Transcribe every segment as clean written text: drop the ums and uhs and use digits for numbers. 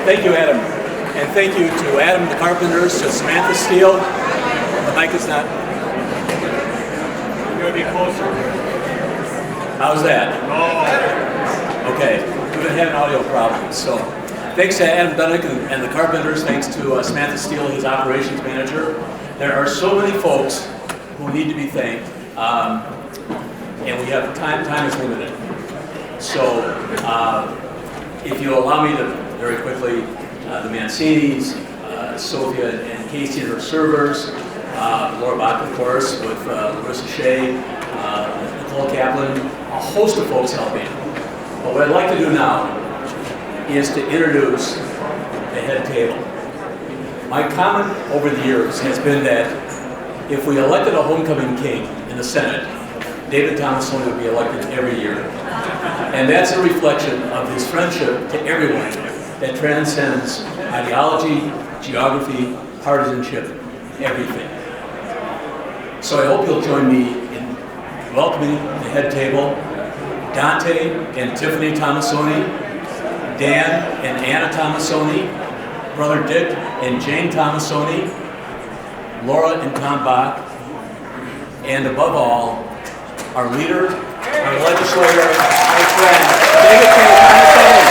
Thank you, Adam. And thank you to Adam the Carpenters, to Samantha Steele. The mic is not. You're going to be closer. How's that? Oh. Okay. We've been having audio problems. So thanks to Adam Dunnick and the Carpenters. Thanks to Samantha Steele, his operations manager. There are so many folks who need to be thanked. And we have time is limited. So if you allow me to very quickly, the Mancinis, Sophia and Casey and her servers, Laura Bach, of course, with Larissa Shea, Nicole Kaplan, a host of folks helping. But what I'd like to do now is to introduce the head table. My comment over the years has been that if we elected a homecoming king in the Senate, David Tomassoni would be elected every year. And that's a reflection of his friendship to everyone that transcends ideology, geography, partisanship, everything. So I hope you'll join me in welcoming the head table, Dante and Tiffany Tomassoni, Dan and Anna Tomassoni, Brother Dick and Jane Tomassoni, Laura and Tom Bach, and above all, our leader, our legislator, our friend, David Tomassoni.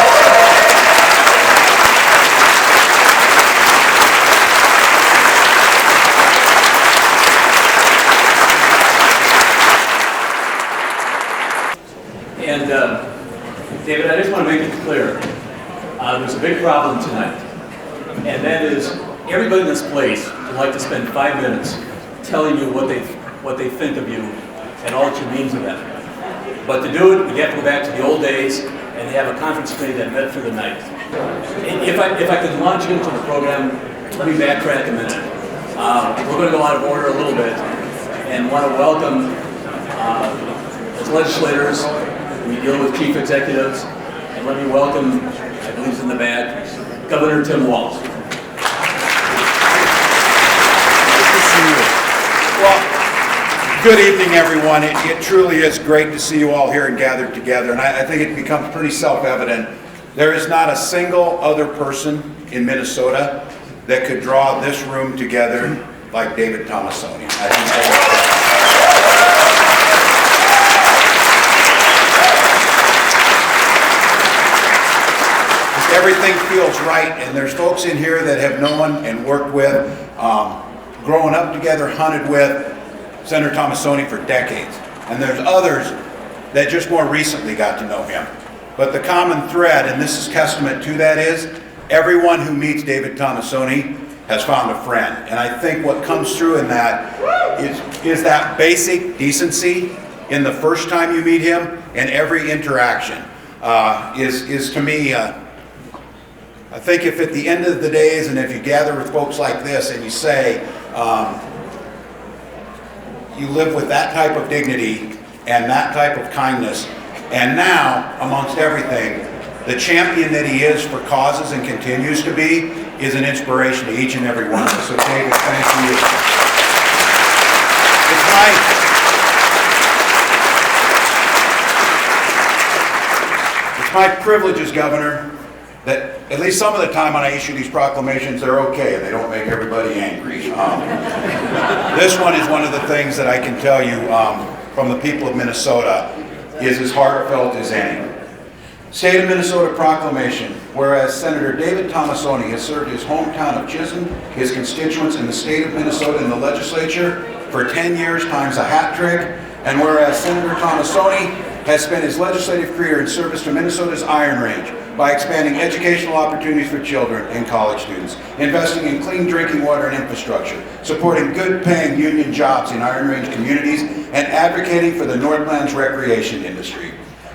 And David, I just want to make it clear, there's a big problem tonight, and that is everybody in this place would like to spend 5 minutes telling you what they think of you and all that you mean to them. But to do it, we have to go back to the old days, and they have a conference committee that met for the night. If I could launch into the program, let me backtrack a minute. We're going to go out of order a little bit, and want to welcome as legislators. We deal with chief executives, and let me welcome, I believe he's in the back, Governor Tim Walz. Well, good evening, everyone. It truly is great to see you all here and gathered together, and I think it becomes pretty self-evident. There is not a single other person in Minnesota that could draw this room together like David Tomassoni. I think everything feels right, and there's folks in here that have known and worked with, growing up together, hunted with Senator Tomassoni for decades. And there's others that just more recently got to know him. But the common thread, and this is testament to that, is everyone who meets David Tomassoni has found a friend. And I think what comes through in that is that basic decency in the first time you meet him, and every interaction is to me, I think if at the end of the days, and if you gather with folks like this and you say, you live with that type of dignity and that type of kindness, and now, amongst everything, the champion that he is for causes and continues to be is an inspiration to each and every one of us. So David, thank you. It's my privilege as governor that at least some of the time when I issue these proclamations, they're okay and they don't make everybody angry. This one is one of the things that I can tell you from the people of Minnesota is as heartfelt as any. State of Minnesota Proclamation, whereas Senator David Tomassoni has served his hometown of Chisholm, his constituents in the state of Minnesota in the legislature for 10 years times a hat trick, and whereas Senator Tomassoni has spent his legislative career in service to Minnesota's Iron Range, by expanding educational opportunities for children and college students, investing in clean drinking water and infrastructure, supporting good-paying union jobs in Iron Range communities, and advocating for the Northlands recreation industry.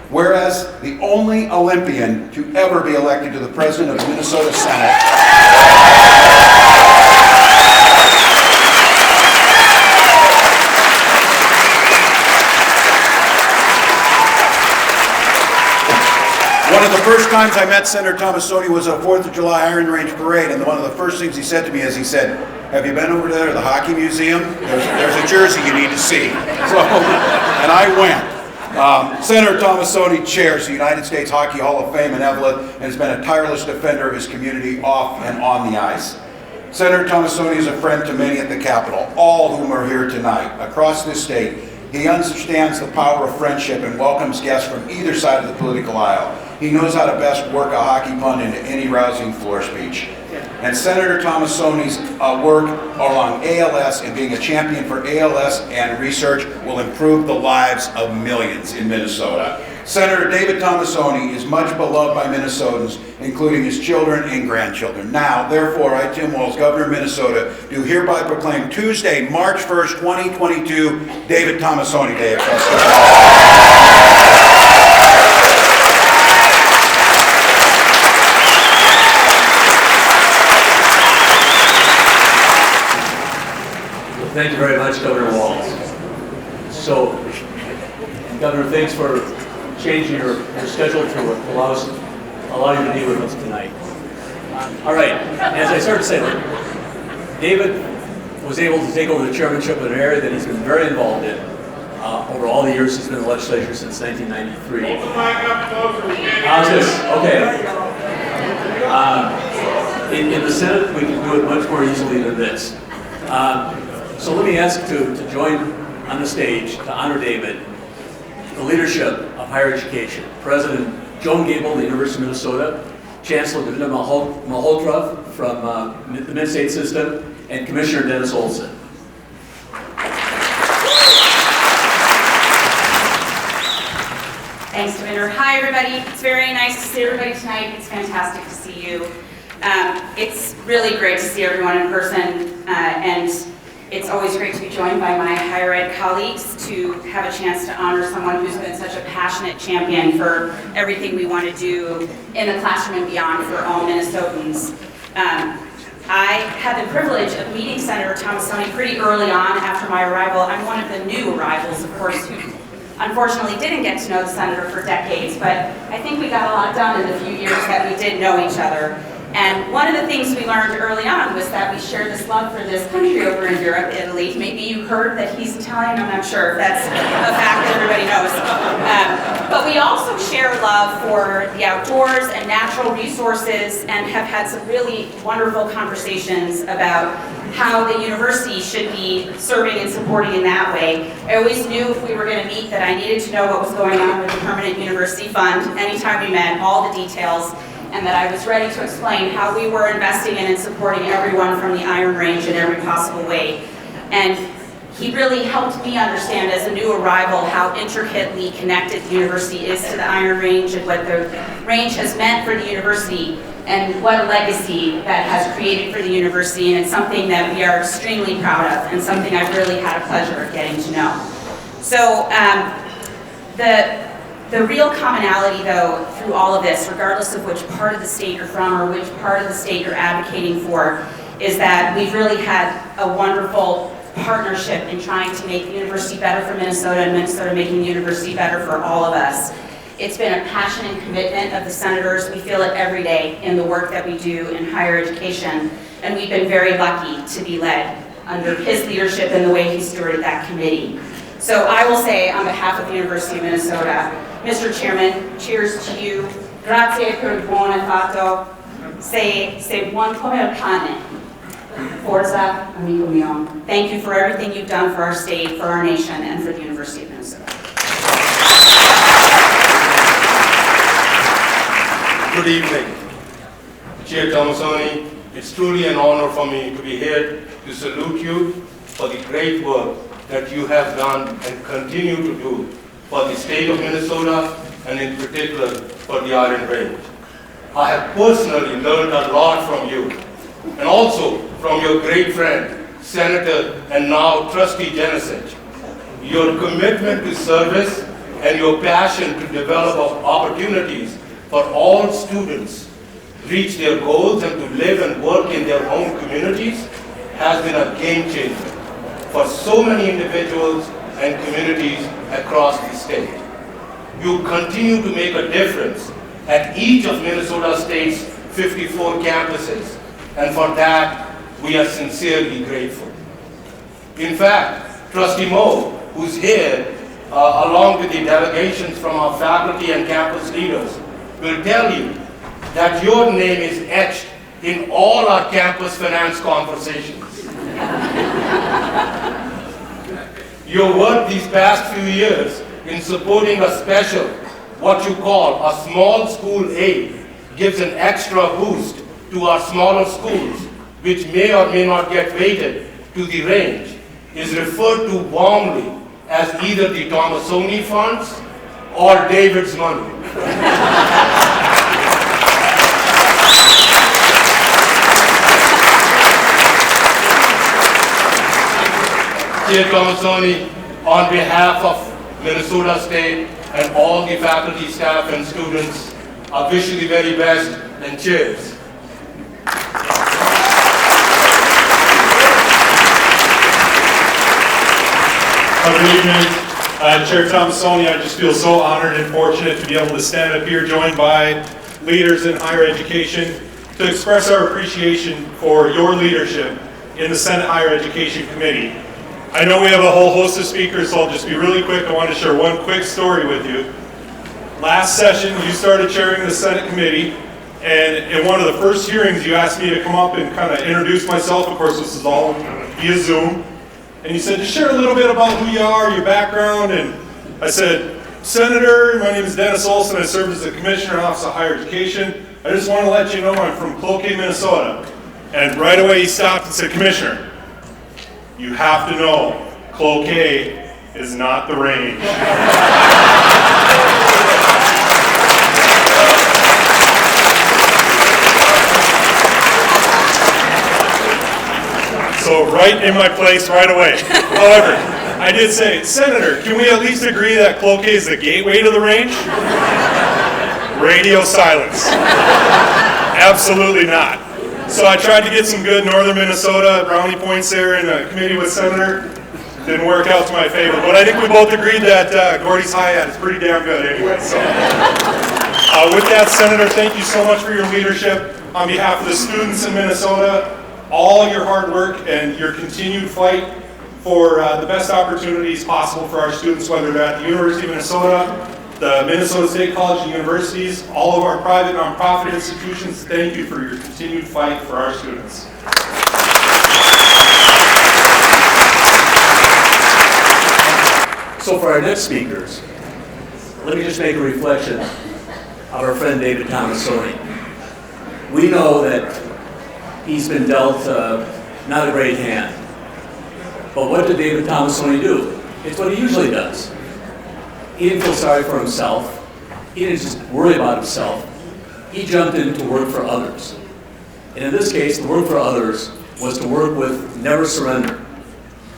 Whereas the only Olympian to ever be elected to the President of the Minnesota Senate, one of the first times I met Senator Tomassoni was at a 4th of July Iron Range parade, and one of the first things he said to me is, he said, "Have you been over there to the hockey museum? There's a jersey you need to see." So, and I went. Senator Tomassoni chairs the United States Hockey Hall of Fame in Evelyn and has been a tireless defender of his community off and on the ice. Senator Tomassoni is a friend to many at the Capitol, all whom are here tonight. Across this state, he understands the power of friendship and welcomes guests from either side of the political aisle. He knows how to best work a hockey pun into any rousing floor speech. And Senator Tomassoni's work along ALS and being a champion for ALS and research will improve the lives of millions in Minnesota. Senator David Tomassoni is much beloved by Minnesotans, including his children and grandchildren. Now, therefore, I, Tim Walz, Governor of Minnesota, do hereby proclaim Tuesday, March 1st, 2022, David Tomassoni Day across the country. Thank you very much, Governor Walz. So, Governor, thanks for changing your schedule to allow you to be with us tonight. All right, as I started to say, David was able to take over the chairmanship of an area that he's been very involved in over all the years he's been in the legislature since 1993. How's this? Okay. In the Senate, we can do it much more easily than this. So let me ask to join on the stage to honor David, the leadership of higher education. President Joan Gable of the University of Minnesota, Chancellor David Malhotra from the Mid-State System, and Commissioner Dennis Olson. Thanks, Commissioner. Hi, everybody. It's very nice to see everybody tonight. It's fantastic to see you. It's really great to see everyone in person, and it's always great to be joined by my higher ed colleagues to have a chance to honor someone who's been such a passionate champion for everything we want to do in the classroom and beyond for all Minnesotans. I had the privilege of meeting Senator Tomassoni pretty early on after my arrival. I'm one of the new arrivals, of course, who unfortunately didn't get to know the senator for decades, but I think we got a lot done in the few years that we did know each other. And one of the things we learned early on was that we share this love for this country over in Europe, Italy. Maybe you heard that he's Italian, I'm not sure if that's a fact that everybody knows. But we also share love for the outdoors and natural resources and have had some really wonderful conversations about how the university should be serving and supporting in that way. I always knew if we were going to meet that I needed to know what was going on with the Permanent University Fund anytime we met, all the details, and that I was ready to explain how we were investing in and supporting everyone from the Iron Range in every possible way. And he really helped me understand as a new arrival how intricately connected the university is to the Iron Range and what the range has meant for the university and what a legacy that has created for the university, and it's something that we are extremely proud of and something I've really had a pleasure of getting to know. So the real commonality, though, through all of this, regardless of which part of the state you're from or which part of the state you're advocating for, is that we've really had a wonderful partnership in trying to make the university better for Minnesota and Minnesota making the university better for all of us. It's been a passion and commitment of the senators. We feel it every day in the work that we do in higher education, and we've been very lucky to be led under his leadership and the way he stewarded that committee. So I will say, on behalf of the University of Minnesota, Mr. Chairman, cheers to you. Grazie per il buon fatto. Sei buon come il pane. Forza, amico mio. Thank you for everything you've done for our state, for our nation, and for the University of Minnesota. Good evening. Chair Tomassoni, it's truly an honor for me to be here to salute you for the great work that you have done and continue to do for the state of Minnesota and in particular for the Iron Range. I have personally learned a lot from you and also from your great friend, Senator and now Trustee Genesich. Your commitment to service and your passion to develop opportunities for all students reach their goals and to live and work in their home communities has been a game changer for so many individuals and communities across the state. You continue to make a difference at each of Minnesota State's 54 campuses, and for that, we are sincerely grateful. In fact, Trustee Moe, who's here, along with the delegations from our faculty and campus leaders, will tell you that your name is etched in all our campus finance conversations. Your work these past few years in supporting a special, what you call a small school aid, gives an extra boost to our smaller schools, which may or may not get weighted to the range, is referred to warmly as either the Tomassoni funds or David's money. Chair Tomassoni, on behalf of Minnesota State and all the faculty, staff, and students, I wish you the very best, and cheers. Good evening. Chair Tomassoni, I just feel so honored and fortunate to be able to stand up here joined by leaders in higher education to express our appreciation for your leadership in the Senate Higher Education Committee. I know we have a whole host of speakers, so I'll just be really quick. I want to share one quick story with you. Last session, you started chairing the Senate committee, and in one of the first hearings, you asked me to come up and kind of introduce myself. Of course, this is all via Zoom. And you said, just share a little bit about who you are, your background. And I said, Senator, my name is Dennis Olson. I serve as the Commissioner in Office of Higher Education. I just want to let you know I'm from Cloquet, Minnesota. And right away, he stopped and said, Commissioner, you have to know, Cloquet is not the range. So right in my place right away. However, I did say, Senator, can we at least agree that Cloquet is the gateway to the range? Radio silence. Absolutely not. So I tried to get some good northern Minnesota brownie points there in a committee with Senator. Didn't work out to my favor, but I think we both agreed that Gordy's Hi-Hat is pretty damn good anyway. So, with that, Senator, thank you so much for your leadership. On behalf of the students in Minnesota, all your hard work and your continued fight for the best opportunities possible for our students, whether they're at the University of Minnesota, the Minnesota State College and universities, all of our private nonprofit institutions, thank you for your continued fight for our students. So for our next speakers, let me just make a reflection of our friend David Tomassoni. We know that he's been dealt not a great hand. But what did David Tomassoni do? It's what he usually does. He didn't feel sorry for himself. He didn't just worry about himself. He jumped in to work for others. And in this case, the work for others was to work with Never Surrender,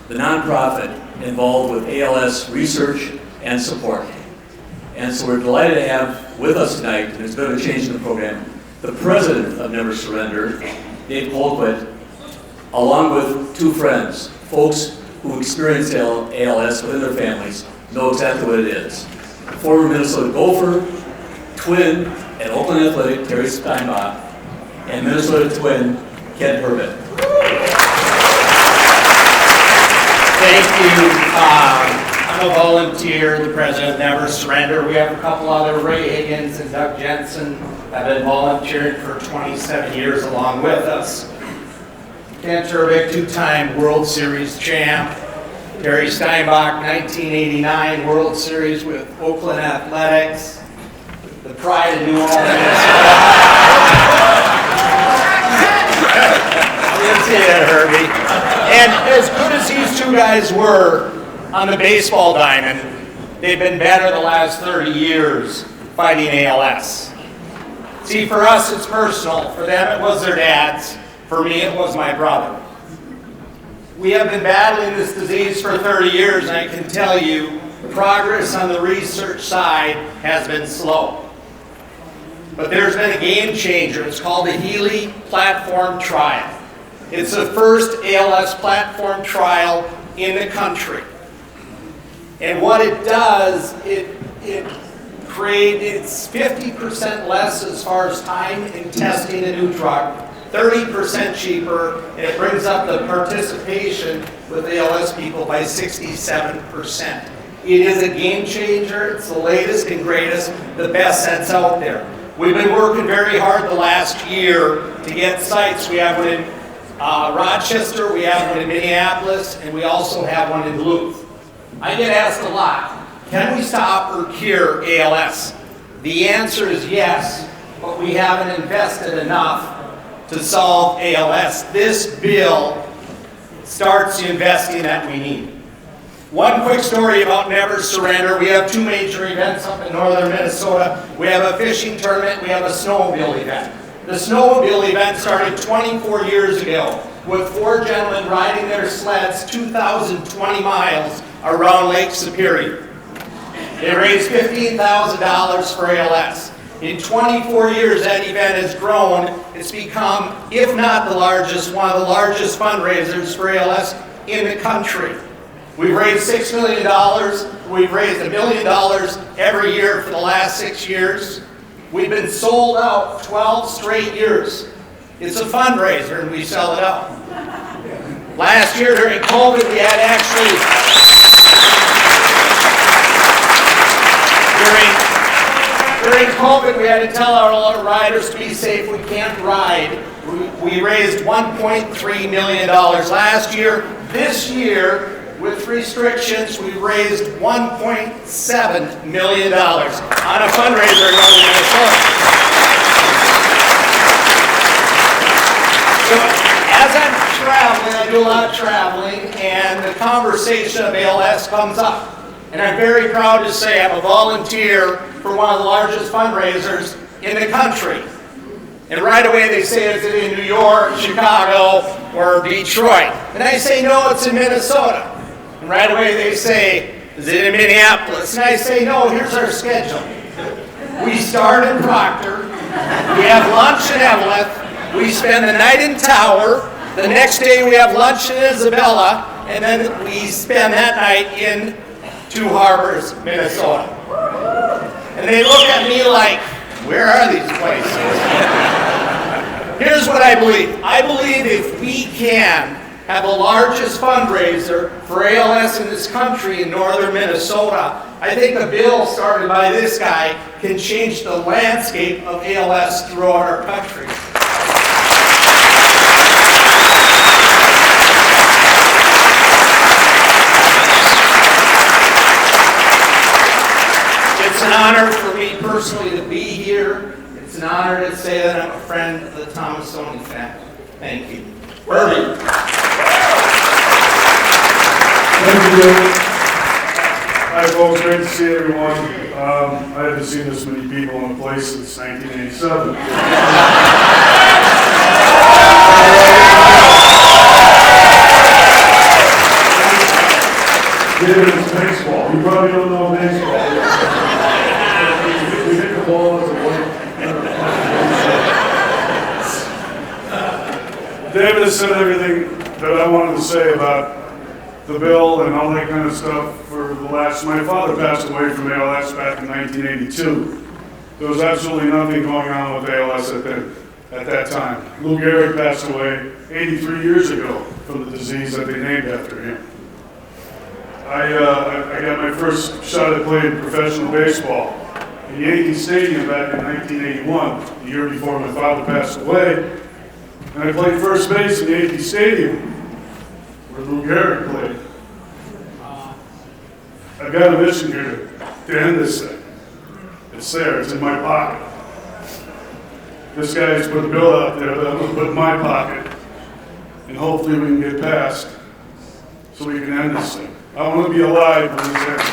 the nonprofit involved with ALS research and support. And so we're delighted to have with us tonight, and there's been a change in the program, the president of Never Surrender, Dave Colquitt, along with two friends, folks who experience ALS within their families, know exactly what it is. Former Minnesota Gopher, twin at Oakland Athletic, Terry Steinbach, and Minnesota twin, Ken Herbert. Thank you. I'm a volunteer, the president of Never Surrender. We have a couple other, Ray Higgins and Doug Jensen, have been volunteering for 27 years along with us. Ken Herbert, two-time World Series champ. Terry Steinbach, 1989 World Series with Oakland Athletics. The pride of New Orleans. I didn't say that, Herbie. And as good as these two guys were on the baseball diamond, they've been better the last 30 years fighting ALS. See, for us it's personal. For them it was their dads. For me it was my brother. We have been battling this disease for 30 years, and I can tell you the progress on the research side has been slow. But there's been a game changer. It's called the Healy platform trial. It's the first ALS platform trial in the country. And what it does, it's 50% less as far as time in testing a new drug, 30% cheaper, and it brings up the participation with ALS people by 67%. It is a game changer. It's the latest and greatest, the best that's out there. We've been working very hard the last year to get sites. We have one in Rochester, we have one in Minneapolis, and we also have one in Duluth. I get asked a lot, can we stop or cure ALS? The answer is yes, but we haven't invested enough to solve ALS. This bill starts the investing that we need. One quick story about Never Surrender. We have two major events up in northern Minnesota. We have a fishing tournament, we have a snowmobile event. The snowmobile event started 24 years ago with 4 gentlemen riding their sleds 2,020 miles around Lake Superior. They raised $15,000 for ALS. In 24 years, that event has grown. It's become, if not the largest, one of the largest fundraisers for ALS in the country. We've raised $6 million. We've raised $1 million every year for the last 6 years. We've been sold out 12 straight years. It's a fundraiser and we sell it out. Last year during COVID, we had actually, during COVID, we had to tell our riders to be safe. We can't ride. We raised $1.3 million last year. This year, with restrictions, we raised $1.7 million on a fundraiser in northern Minnesota. So as I'm traveling, I do a lot of traveling, and the conversation of ALS comes up. And I'm very proud to say I'm a volunteer for one of the largest fundraisers in the country. And right away they say, is it in New York, Chicago, or Detroit? And I say, no, it's in Minnesota. And right away they say, is it in Minneapolis? And I say, no, here's our schedule. We start in Proctor, we have lunch in Eveleth, we spend the night in Tower, the next day we have lunch in Isabella, and then we spend that night in Two Harbors, Minnesota. And they look at me like, where are these places? Here's what I believe. I believe if we can have the largest fundraiser for ALS in this country in northern Minnesota, I think the bill started by this guy can change the landscape of ALS throughout our country. It's an honor for me personally to be here. It's an honor to say that I'm a friend of the Tomassoni family. Thank you. Brady. Thank you. Hi folks, great to see everyone. I haven't seen this many people in a place since 1987. It's baseball. You probably don't know baseball. We hit the ball as a white. David has said everything that I wanted to say about the bill and all that kind of stuff for the last. My father passed away from ALS back in 1982. There was absolutely nothing going on with ALS at that time. Lou Gehrig passed away 83 years ago from the disease that they named after him. I got my first shot at playing professional baseball in Yankee Stadium back in 1981, the year before my father passed away. And I played first base in Yankee Stadium, where Lou Gehrig played. I've got a mission here to end this thing. It's there, it's in my pocket. This guy's put a bill out there that I'm going to put in my pocket, and hopefully we can get passed so we can end this thing. I want to be alive when this ends.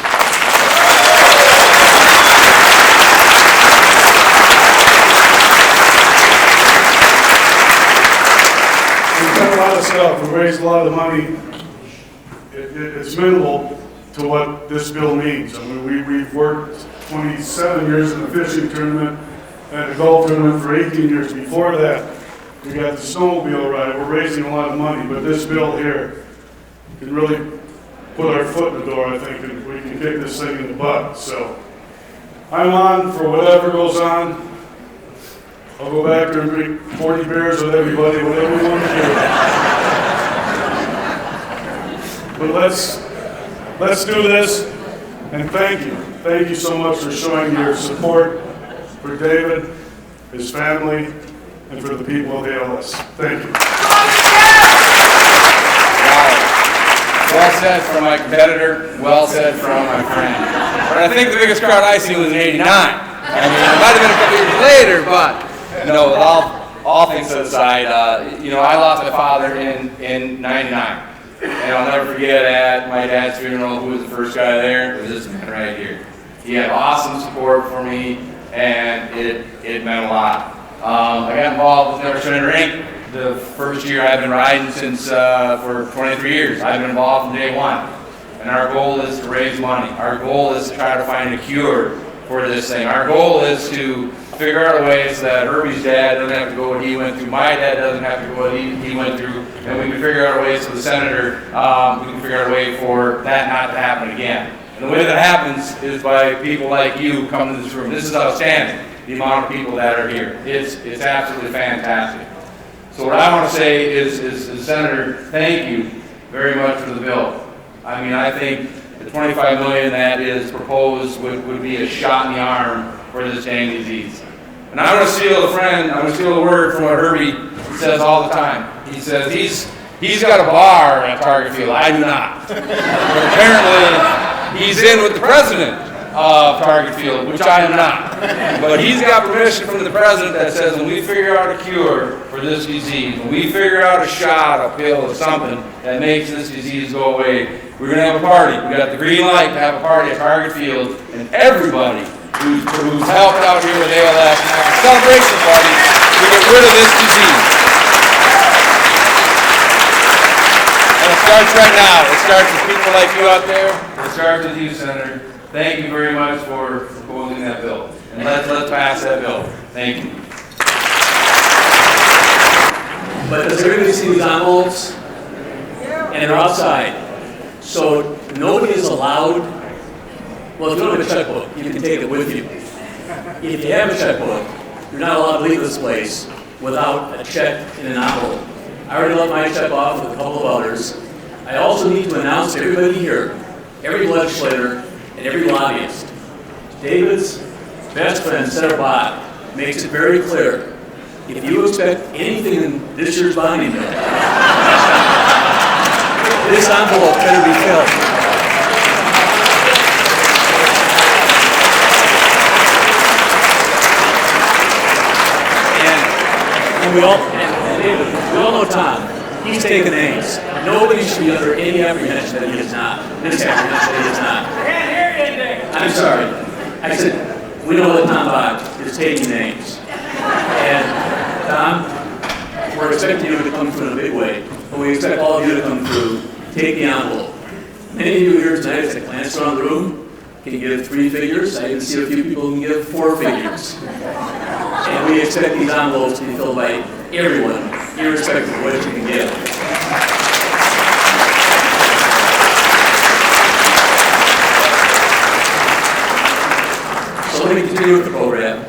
We've done a lot of stuff. We've raised a lot of money. It's minimal to what this bill means. I mean, we've worked 27 years in the fishing tournament and the golf tournament for 18 years. Before that, we got the snowmobile ride. We're raising a lot of money, but this bill here can really put our foot in the door, I think, and we can kick this thing in the butt. So I'm on for whatever goes on. I'll go back there and drink 40 beers with everybody, whatever we want to do. But let's do this. And thank you so much for showing your support for David, his family, and for the people of ALS. Thank you. Well said from my competitor, well said from my friend. But I think the biggest crowd I seen was in '89. I mean, it might have been a couple years later, but, you know, with all things aside, you know, I lost my father in '99. And I'll never forget at my dad's funeral, who was the first guy there, was this man right here. He had awesome support for me, and it meant a lot. I got involved with Never Surrender Inc. the first year I've been riding since for 23 years. I've been involved from day one. And our goal is to raise money. Our goal is to try to find a cure for this thing. Our goal is to figure out a way so that Herbie's dad doesn't have to go what he went through, my dad doesn't have to go what he went through, and we can figure out a way so the senator, we can figure out a way for that not to happen again. And the way that happens is by people like you coming to this room. This is outstanding, the amount of people that are here. It's absolutely fantastic. So what I want to say is Senator, thank you very much for the bill. I mean, I think the $25 million that is proposed would be a shot in the arm for this dang disease. And I'm going to steal the word from what Herbie says all the time. He says he's got a bar at Target Field. I do not. But apparently, he's in with the president of Target Field, which I am not. But he's got permission from the president that says when we figure out a cure for this disease, when we figure out a shot, a pill, or something that makes this disease go away, we're going to have a party. We got the green light to have a party at Target Field, and everybody who's helped out here with ALS and have a celebration party to get rid of this disease. And it starts right now. It starts with people like you out there. It starts with you, Senator. Thank you very much for proposing that bill. And let's pass that bill. Thank you. But does everybody see these envelopes? And they're outside. So nobody is allowed, well, if you don't have a checkbook, you can take it with you. If you have a checkbook, you're not allowed to leave this place without a check in an envelope. I already left my check off with a couple of others. I also need to announce to everybody here, every legislator, and every lobbyist, David's best friend, Senator Bott, makes it very clear, if you expect anything in this year's bonding bill, this envelope better be filled. And we all know Tom. He's taken names. Nobody should be under any apprehension that he is not. Misapprehension that he is not. I'm sorry. I said, we know that Tom Bott is taking names. And Tom, we're expecting you to come through in a big way. But we expect all of you to come through. Take the envelope. Many of you here tonight, as I glance around the room, can give 3 figures. I even see a few people who can give 4 figures. And we expect these envelopes to be filled by everyone, irrespective of what you can give. So let me continue with the program.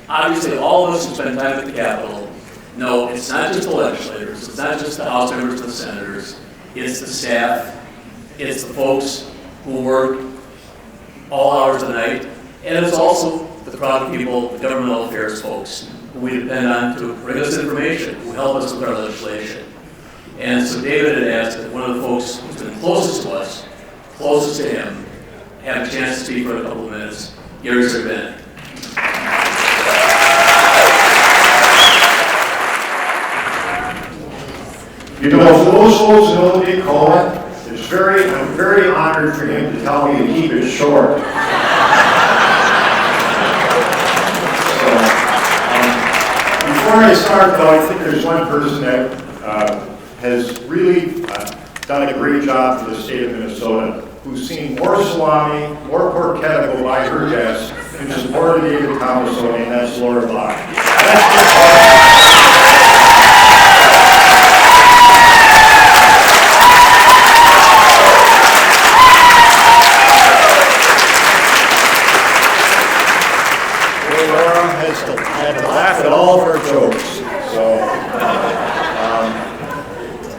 Obviously, all of us who spend time at the Capitol know it's not just the legislators, it's not just the House members and the senators, it's the staff, it's the folks who work all hours of the night, and it's also the crowd of people, the governmental affairs folks, who we depend on to bring us information, who help us with our legislation. And so David had asked that one of the folks who's been closest to us, closest to him, have a chance to speak for a couple of minutes. Here's Sir Bennett. You know, for those folks who know Dick Cohen, I'm very honored for him to tell me to keep it short. Before I start, though, I think there's one person that has really done a great job for the state of Minnesota, who's seen more salami, more porchetta go by her desk in support of David Tomassoni, and that's Laura Block. Laura had to laugh at all of her jokes.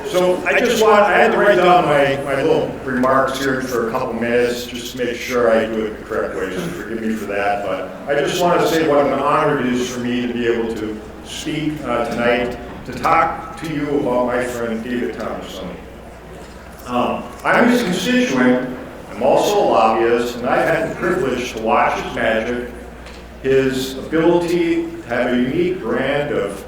So I had to write down my my little remarks here for a couple minutes, just to make sure I do it the correct way, so forgive me for that. But I just want to say what an honor it is for me to be able to speak tonight, to talk to you about my friend David Tomassoni. I'm his constituent. I'm also a lobbyist, and I've had the privilege to watch his magic, his ability to have a unique brand of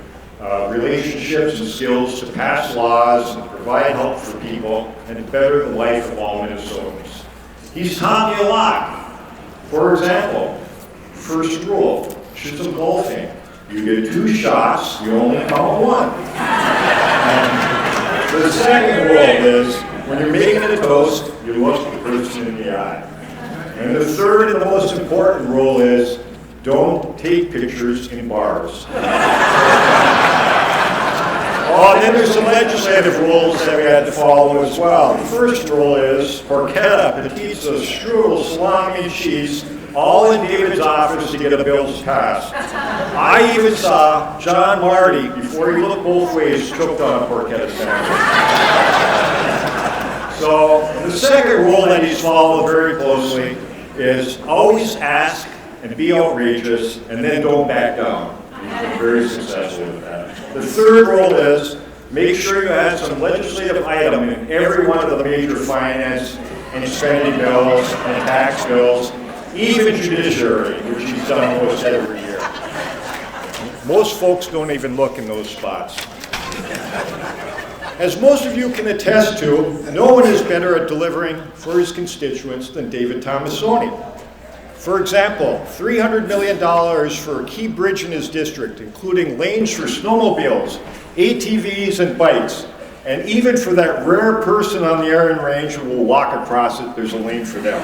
relationships and skills to pass laws and provide help for people and to better the life of all Minnesotans. He's taught me a lot. For example, first rule, shoot golfing. You get 2 shots, you only count 1. The second rule is, when you're making a toast, you look the person in the eye. And the third and the most important rule is, don't take pictures in bars. Oh, and then there's some legislative rules that we had to follow as well. The first rule is porchetta, pizza, strudel, salami, cheese, all in David's office to get a bill passed. I even saw John Marty, before he looked both ways, choked on a porchetta sandwich. So the second rule that he's followed very closely is always ask and be outrageous, and then don't back down. He's been very successful with that. The third rule is make sure you have some legislative item in every one of the major finance and spending bills and tax bills, even judiciary, which he's done almost every year. Most folks don't even look in those spots. As most of you can attest to, no one is better at delivering for his constituents than David Tomassoni. For example, $300 million for a key bridge in his district, including lanes for snowmobiles, ATVs, and bikes. And even for that rare person on the Iron Range who will walk across it, there's a lane for them.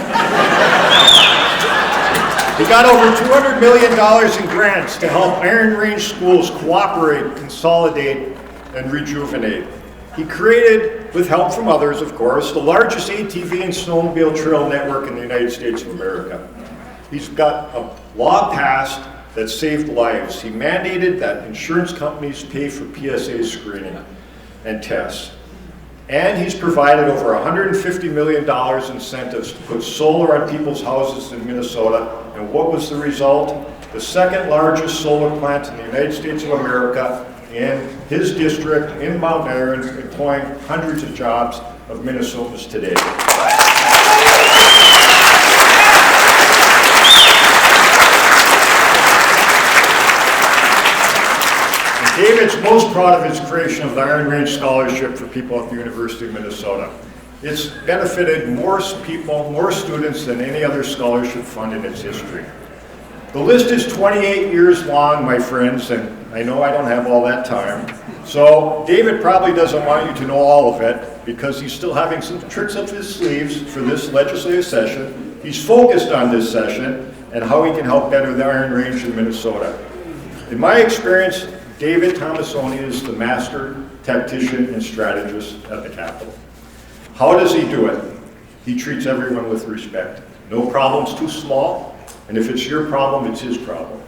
He got over $200 million in grants to help Iron Range schools cooperate, consolidate, and rejuvenate. He created, with help from others, of course, the largest ATV and snowmobile trail network in the United States of America. He's got a law passed that saved lives. He mandated that insurance companies pay for PSA screening and tests. And he's provided over $150 million in incentives to put solar on people's houses in Minnesota. And what was the result? The second largest solar plant in the United States of America, in his district in Mount Iron, employing hundreds of jobs of Minnesotans today. David's most proud of his creation of the Iron Range Scholarship for people at the University of Minnesota. It's benefited more people, more students than any other scholarship fund in its history. The list is 28 years long, my friends, and I know I don't have all that time. So David probably doesn't want you to know all of it because he's still having some tricks up his sleeves for this legislative session. He's focused on this session and how he can help better the Iron Range in Minnesota. In my experience, David Tomassoni is the master tactician and strategist at the Capitol. How does he do it? He treats everyone with respect. No problem's too small, and if it's your problem, it's his problem.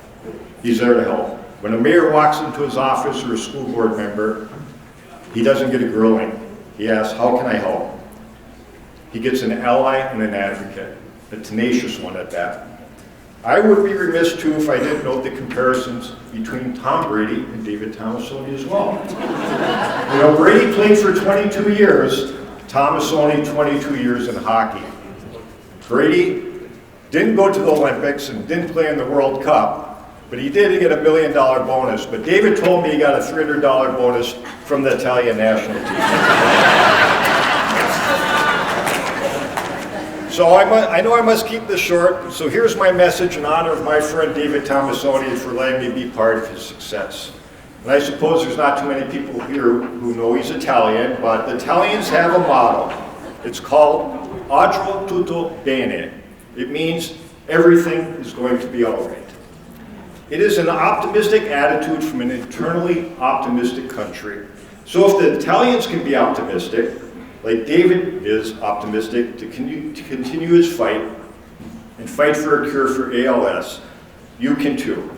He's there to help. When a mayor walks into his office or a school board member, he doesn't get a grilling. He asks, how can I help? He gets an ally and an advocate, a tenacious one at that. I would be remiss too if I didn't note the comparisons between Tom Brady and David Tomassoni as well. You know, Brady played for 22 years, Tomassoni 22 years in hockey. Brady didn't go to the Olympics and didn't play in the World Cup, but he did get a $1 million bonus. But David told me he got a $300 bonus from the Italian national team. So I know I must keep this short, so here's my message in honor of my friend David Tomassoni for letting me be part of his success. And I suppose there's not too many people here who know he's Italian, but the Italians have a motto. It's called Oggi tutto bene. It means everything is going to be all right. It is an optimistic attitude from an internally optimistic country. So if the Italians can be optimistic, like David is optimistic to continue his fight and fight for a cure for ALS, you can too.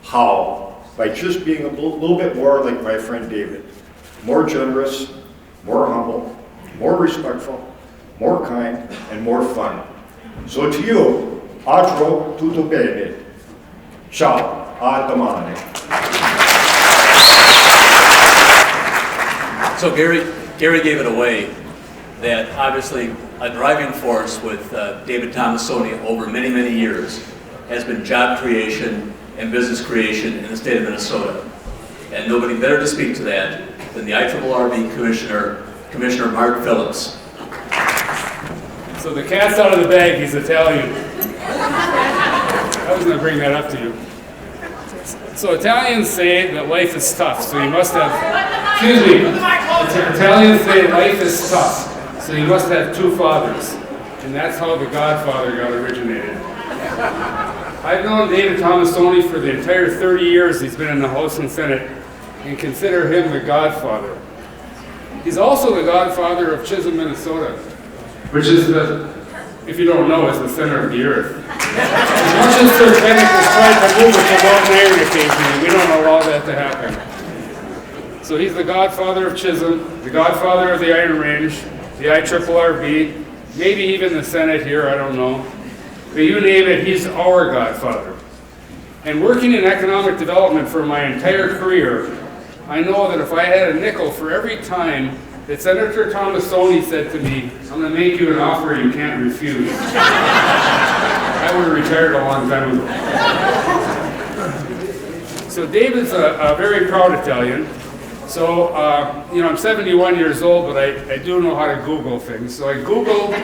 How? By just being a little bit more like my friend David. More generous, more humble, more respectful, more kind, and more fun. So to you, altro tutto bene. Ciao, a domani. So Gary gave it away that obviously a driving force with David Tomassoni over many, many years has been job creation and business creation in the state of Minnesota. And nobody better to speak to that than the IRRB Commissioner Mark Phillips. So the cat's out of the bag, he's Italian. I was going to bring that up to you. So Italians say that life is tough, so you must have, excuse me, Italians say life is tough, so you must have two fathers. And that's how the Godfather got originated. I've known David Tomassoni for the entire 30 years he's been in the House and Senate and consider him the Godfather. He's also the Godfather of Chisholm, Minnesota, which is if you don't know, is the center of the earth. As much as Sir Bennett has tried to move it to Long Island occasionally, we don't allow that to happen. So he's the Godfather of Chisholm, the Godfather of the Iron Range, the IRRB, maybe even the Senate here, I don't know. But you name it, he's our Godfather. And working in economic development for my entire career, I know that if I had a nickel for every time that Senator Tomassoni said to me, I'm going to make you an offer you can't refuse, I would have retired a long time ago. So David's a very proud Italian. So, I'm 71 years old, but I do know how to Google things. So I Googled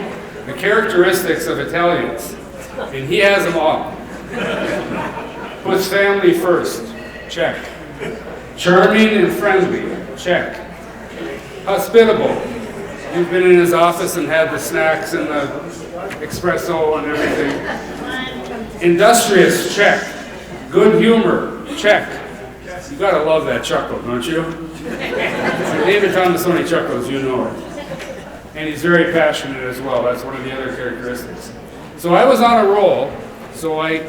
the characteristics of Italians, and he has them all. Puts family first, check. Charming and friendly, check. Hospitable. You've been in his office and had the snacks and the espresso and everything. Industrious, check. Good humor, check. You gotta love that chuckle, don't you? David Tomassoni chuckles, you know it. And he's very passionate as well. That's one of the other characteristics. So I was on a roll. So I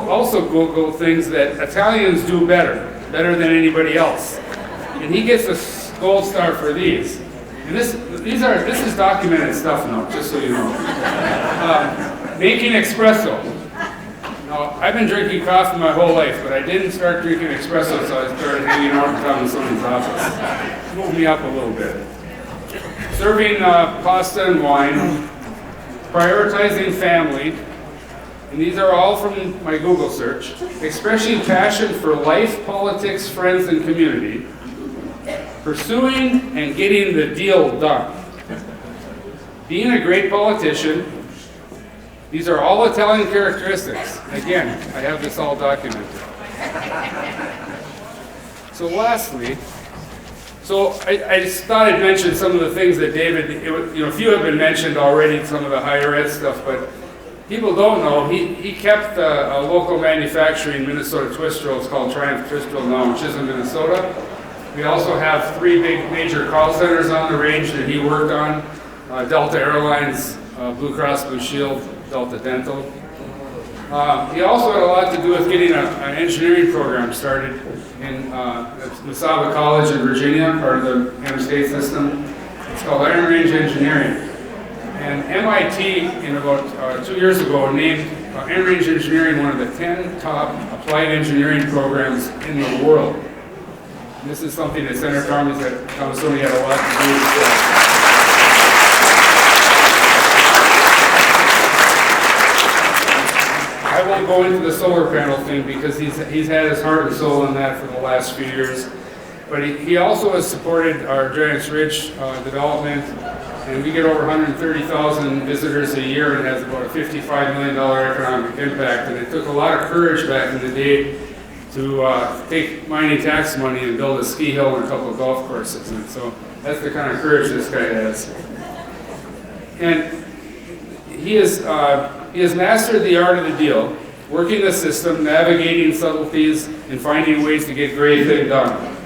also Googled things that Italians do better than anybody else. And he gets a gold star for these. And this is documented stuff now, just so you know. Making espresso. Now, I've been drinking coffee my whole life, but I didn't start drinking espresso until I started hanging out in Tomassoni's office. Moved me up a little bit. Serving pasta and wine. Prioritizing family. And these are all from my Google search. Expressing passion for life, politics, friends, and community. Pursuing and getting the deal done. Being a great politician. These are all Italian characteristics. Again, I have this all documented. So lastly, I just thought I'd mention some of the things that David, a few have been mentioned already, some of the higher ed stuff, but people don't know, he kept a local manufacturing Minnesota twist rolls called Triumph Twist Roll now in Chisholm, Minnesota. We also have 3 big major call centers on the range that he worked on. Delta Airlines, Blue Cross Blue Shield, Delta Dental. He also had a lot to do with getting an engineering program started in Mesaba College in Virginia, part of the Ham State system. It's called Iron Range Engineering. And MIT, in about 2 years ago, named Iron Range Engineering one of the 10 top applied engineering programs in the world. And this is something that Senator Tomassoni had a lot to do with. I won't go into the solar panel thing because he's had his heart and soul in that for the last few years. But he also has supported our Giants Ridge development, and we get over 130,000 visitors a year and has about a $55 million economic impact. And it took a lot of courage back in the day to take mining tax money and build a ski hill and a couple of golf courses. And so that's the kind of courage this guy has. And he has mastered the art of the deal, working the system, navigating subtleties, and finding ways to get great things done.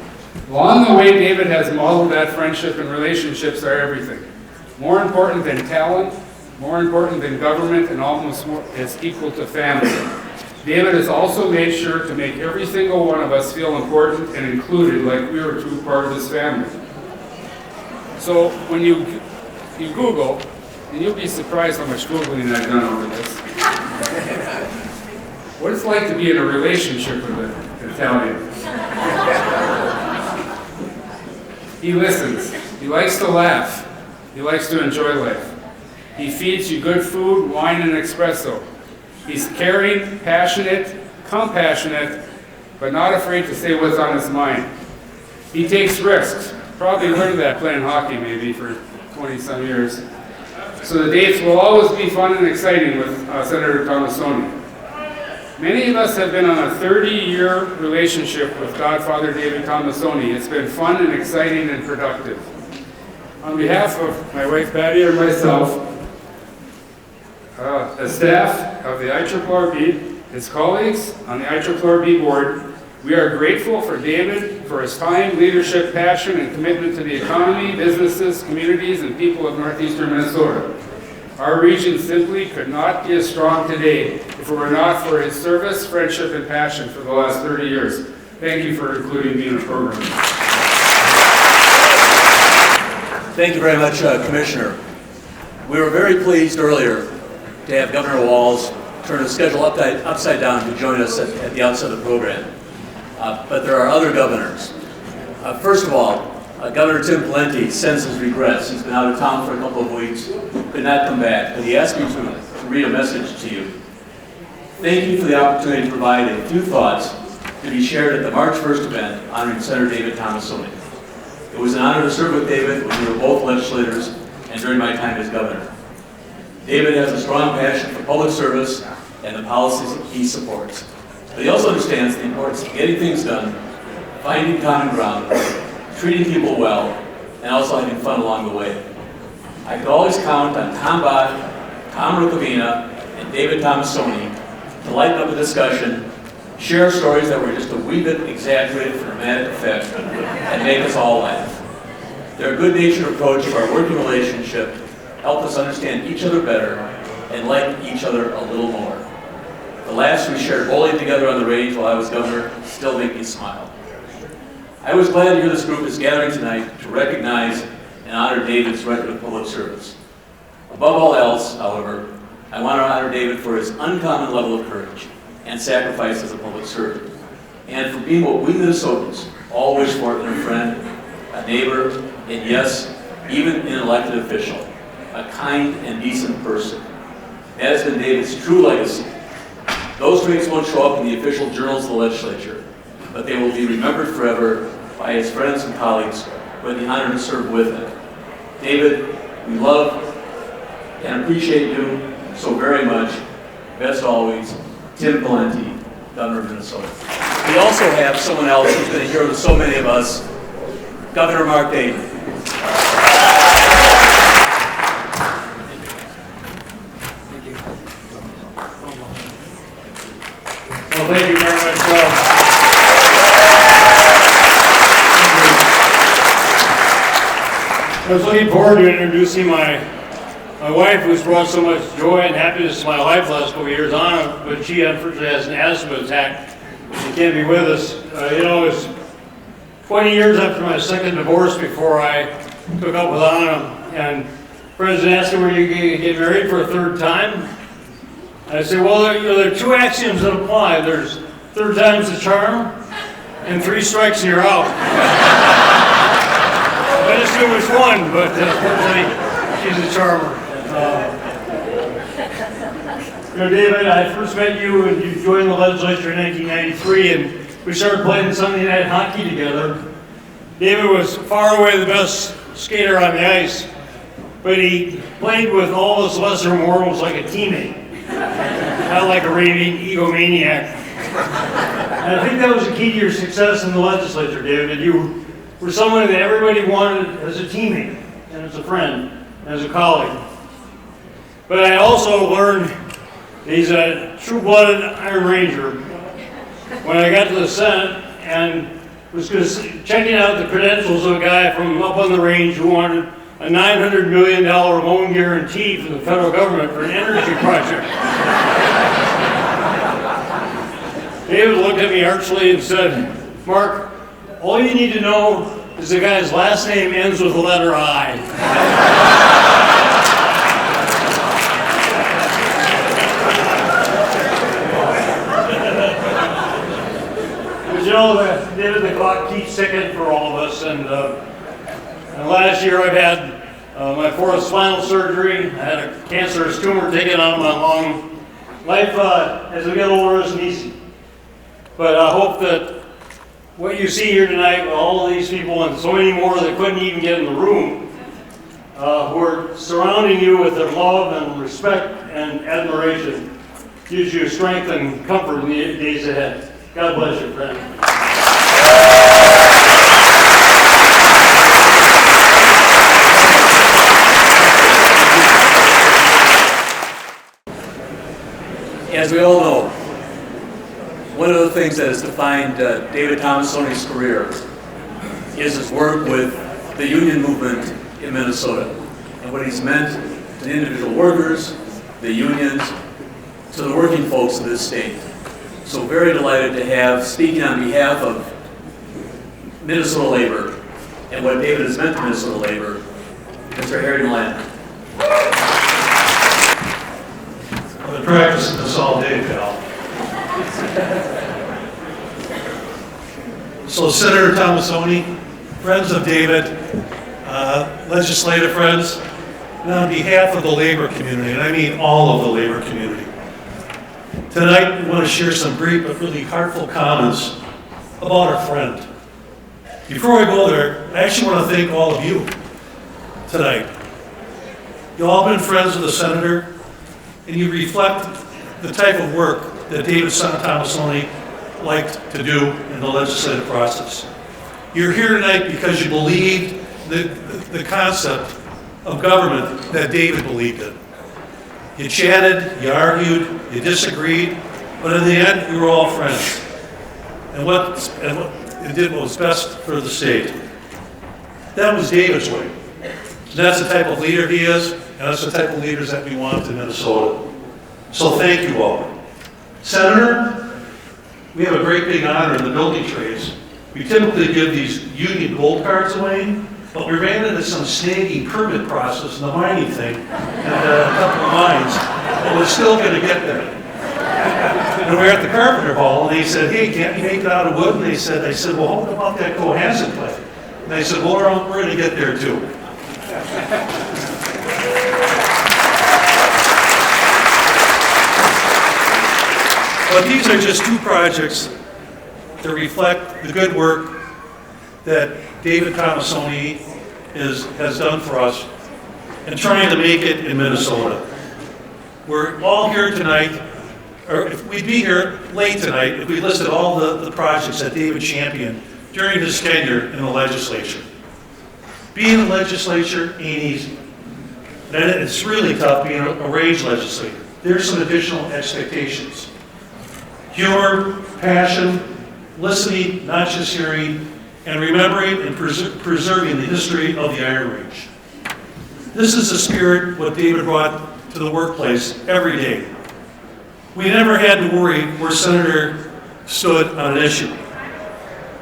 Along the way, David has modeled that friendship and relationships are everything. More important than talent, more important than government, and almost more is equal to family. David has also made sure to make every single one of us feel important and included like we were a true part of his family. So when you Google, and you'll be surprised how much Googling I've done over this. What it's like to be in a relationship with an Italian. He listens. He likes to laugh. He likes to enjoy life. He feeds you good food, wine, and espresso. He's caring, passionate, compassionate, but not afraid to say what's on his mind. He takes risks. Probably learned that playing hockey maybe for 20-some years. So the dates will always be fun and exciting with Senator Tomassoni. Many of us have been on a 30-year relationship with Godfather David Tomassoni. It's been fun and exciting and productive. On behalf of my wife Patty and myself, the staff of the IRRB, his colleagues on the IRRB board, we are grateful for David for his time, leadership, passion, and commitment to the economy, businesses, communities, and people of northeastern Minnesota. Our region simply could not be as strong today if it were not for his service, friendship, and passion for the last 30 years. Thank you for including me in the program. Thank you very much, Commissioner. We were very pleased earlier to have Governor Walz turn the schedule upside down to join us at the outset of the program. But there are other governors. First of all, Governor Tim Pawlenty sends his regrets. He's been out of town for a couple of weeks, could not come back, but he asked me to read a message to you. Thank you for the opportunity to provide a few thoughts to be shared at the March 1st event honoring Senator David Tomassoni. It was an honor to serve with David when we were both legislators and during my time as governor. David has a strong passion for public service and the policies that he supports. But he also understands the importance of getting things done, finding common ground, treating people well, and also having fun along the way. I could always count on Tom Bott, Tom Rukavina, and David Tomassoni to lighten up a discussion, share stories that were just a wee bit exaggerated for dramatic effect, and make us all laugh. Their good-natured approach to our working relationship helped us understand each other better and like each other a little more. The laughs we shared bowling together on the range while I was governor still make me smile. I was glad to hear this group is gathering tonight to recognize and honor David's record of public service. Above all else, however, I want to honor David for his uncommon level of courage and sacrifice as a public servant, and for being what we Minnesotans all wish for in a friend, a neighbor, and yes, even an elected official, a kind and decent person. That has been David's true legacy. Those traits won't show up in the official journals of the legislature, but they will be remembered forever by his friends and colleagues who had the honor to serve with him. David, we love and appreciate you so very much. Best always, Tim Pawlenty, Governor of Minnesota. We also have someone else who's been a hero to so many of us, Governor Mark Dayton. Well, thank you very much, I was looking forward to introducing my wife, who's brought so much joy and happiness to my life the last couple of years, Anna, but she unfortunately has an asthma attack. She can't be with us. It was 20 years after my second divorce before I took up with Anna, and friends asked me, were you going to get married for a third time? I said, well, there are two axioms that apply. There's third time's the charm, and 3 strikes and you're out. I just knew which one, but unfortunately, she's a charmer. David, I first met you when you joined the legislature in 1993, and we started playing Sunday night hockey together. David was far away the best skater on the ice, but he played with all us lesser mortals like a teammate, not like a raving egomaniac. And I think that was the key to your success in the legislature, David. You were someone that everybody wanted as a teammate, and as a friend, and as a colleague. But I also learned he's a true-blooded Iron Ranger. When I got to the Senate and was checking out the credentials of a guy from up on the range who wanted a $900 million loan guarantee from the federal government for an energy project. David looked at me archly and said, Mark, all you need to know is the guy's last name ends with the letter I. But you know, David, the clock keeps ticking for all of us, and last year I've had my fourth spinal surgery. I had a cancerous tumor taken out of my lung. Life, as we get older, isn't easy. But I hope that what you see here tonight with all of these people and so many more that couldn't even get in the room, who are surrounding you with their love and respect and admiration, gives you strength and comfort in the days ahead. God bless you, friend. As we all know, one of the things that has defined David Tomassoni's career is his work with the union movement in Minnesota and what he's meant to the individual workers, the unions, to the working folks of this state. So very delighted to have, speaking on behalf of Minnesota labor and what David has meant to Minnesota labor, Mr. Harry Land. I've been practicing this all day, pal. So Senator Tomassoni, friends of David, legislative friends, and on behalf of the labor community, and I mean all of the labor community, tonight we want to share some brief but really heartfelt comments about our friend. Before I go there, I actually want to thank all of you tonight. You've all been friends of the senator, and you reflect the type of work that David Tomassoni liked to do in the legislative process. You're here tonight because you believed the concept of government that David believed in. You chatted, you argued, you disagreed, but in the end, you were all friends. And what you did what was best for the state. That was David's way. And that's the type of leader he is, and that's the type of leaders that we want in Minnesota. So thank you all. Senator, we have a great big honor in the building trades. We typically give these union gold cards away, but we ran into some snaky permit process in the mining thing at a couple of mines, but we're still going to get there. And we were at the Carpenter Hall, and they said, hey, can't you make it out of wood? And I said, well, what about that Cohasset plate? And they said, well, we're going to get there too. But these are just two projects that reflect the good work that David Tomassoni has done for us in trying to make it in Minnesota. We're all here tonight, or if we'd be here late tonight if we listed all the projects that David championed during his tenure in the legislature. Being in the legislature ain't easy. And it's really tough being a range legislator. There's some additional expectations. Humor, passion, listening, not just hearing, and remembering and preserving the history of the Iron Range. This is the spirit what David brought to the workplace every day. We never had to worry where Senator stood on an issue.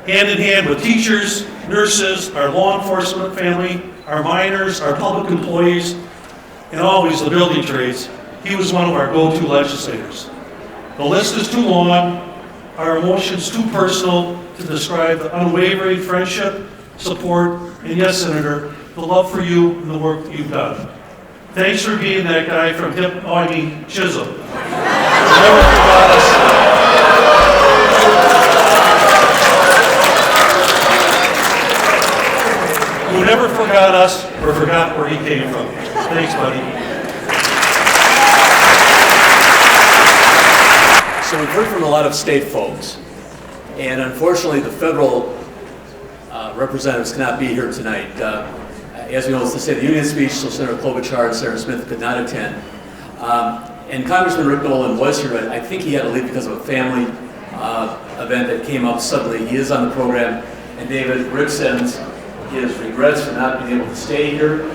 Hand in hand with teachers, nurses, our law enforcement family, our miners, our public employees, and always the building trades, he was one of our go-to legislators. The list is too long, our emotions too personal to describe the unwavering friendship, support, and yes, Senator, the love for you and the work that you've done. Thanks for being that guy from Chisholm. You never forgot us. Who never forgot us or forgot where he came from. Thanks, buddy. So we've heard from a lot of state folks, and unfortunately the federal representatives cannot be here tonight. As we know, it's the State of the Union speech, so Senator Klobuchar and Senator Smith could not attend. And Congressman Rick Nolan was here, but I think he had to leave because of a family event that came up suddenly. He is on the program, and David, Rick sends his regrets for not being able to stay here,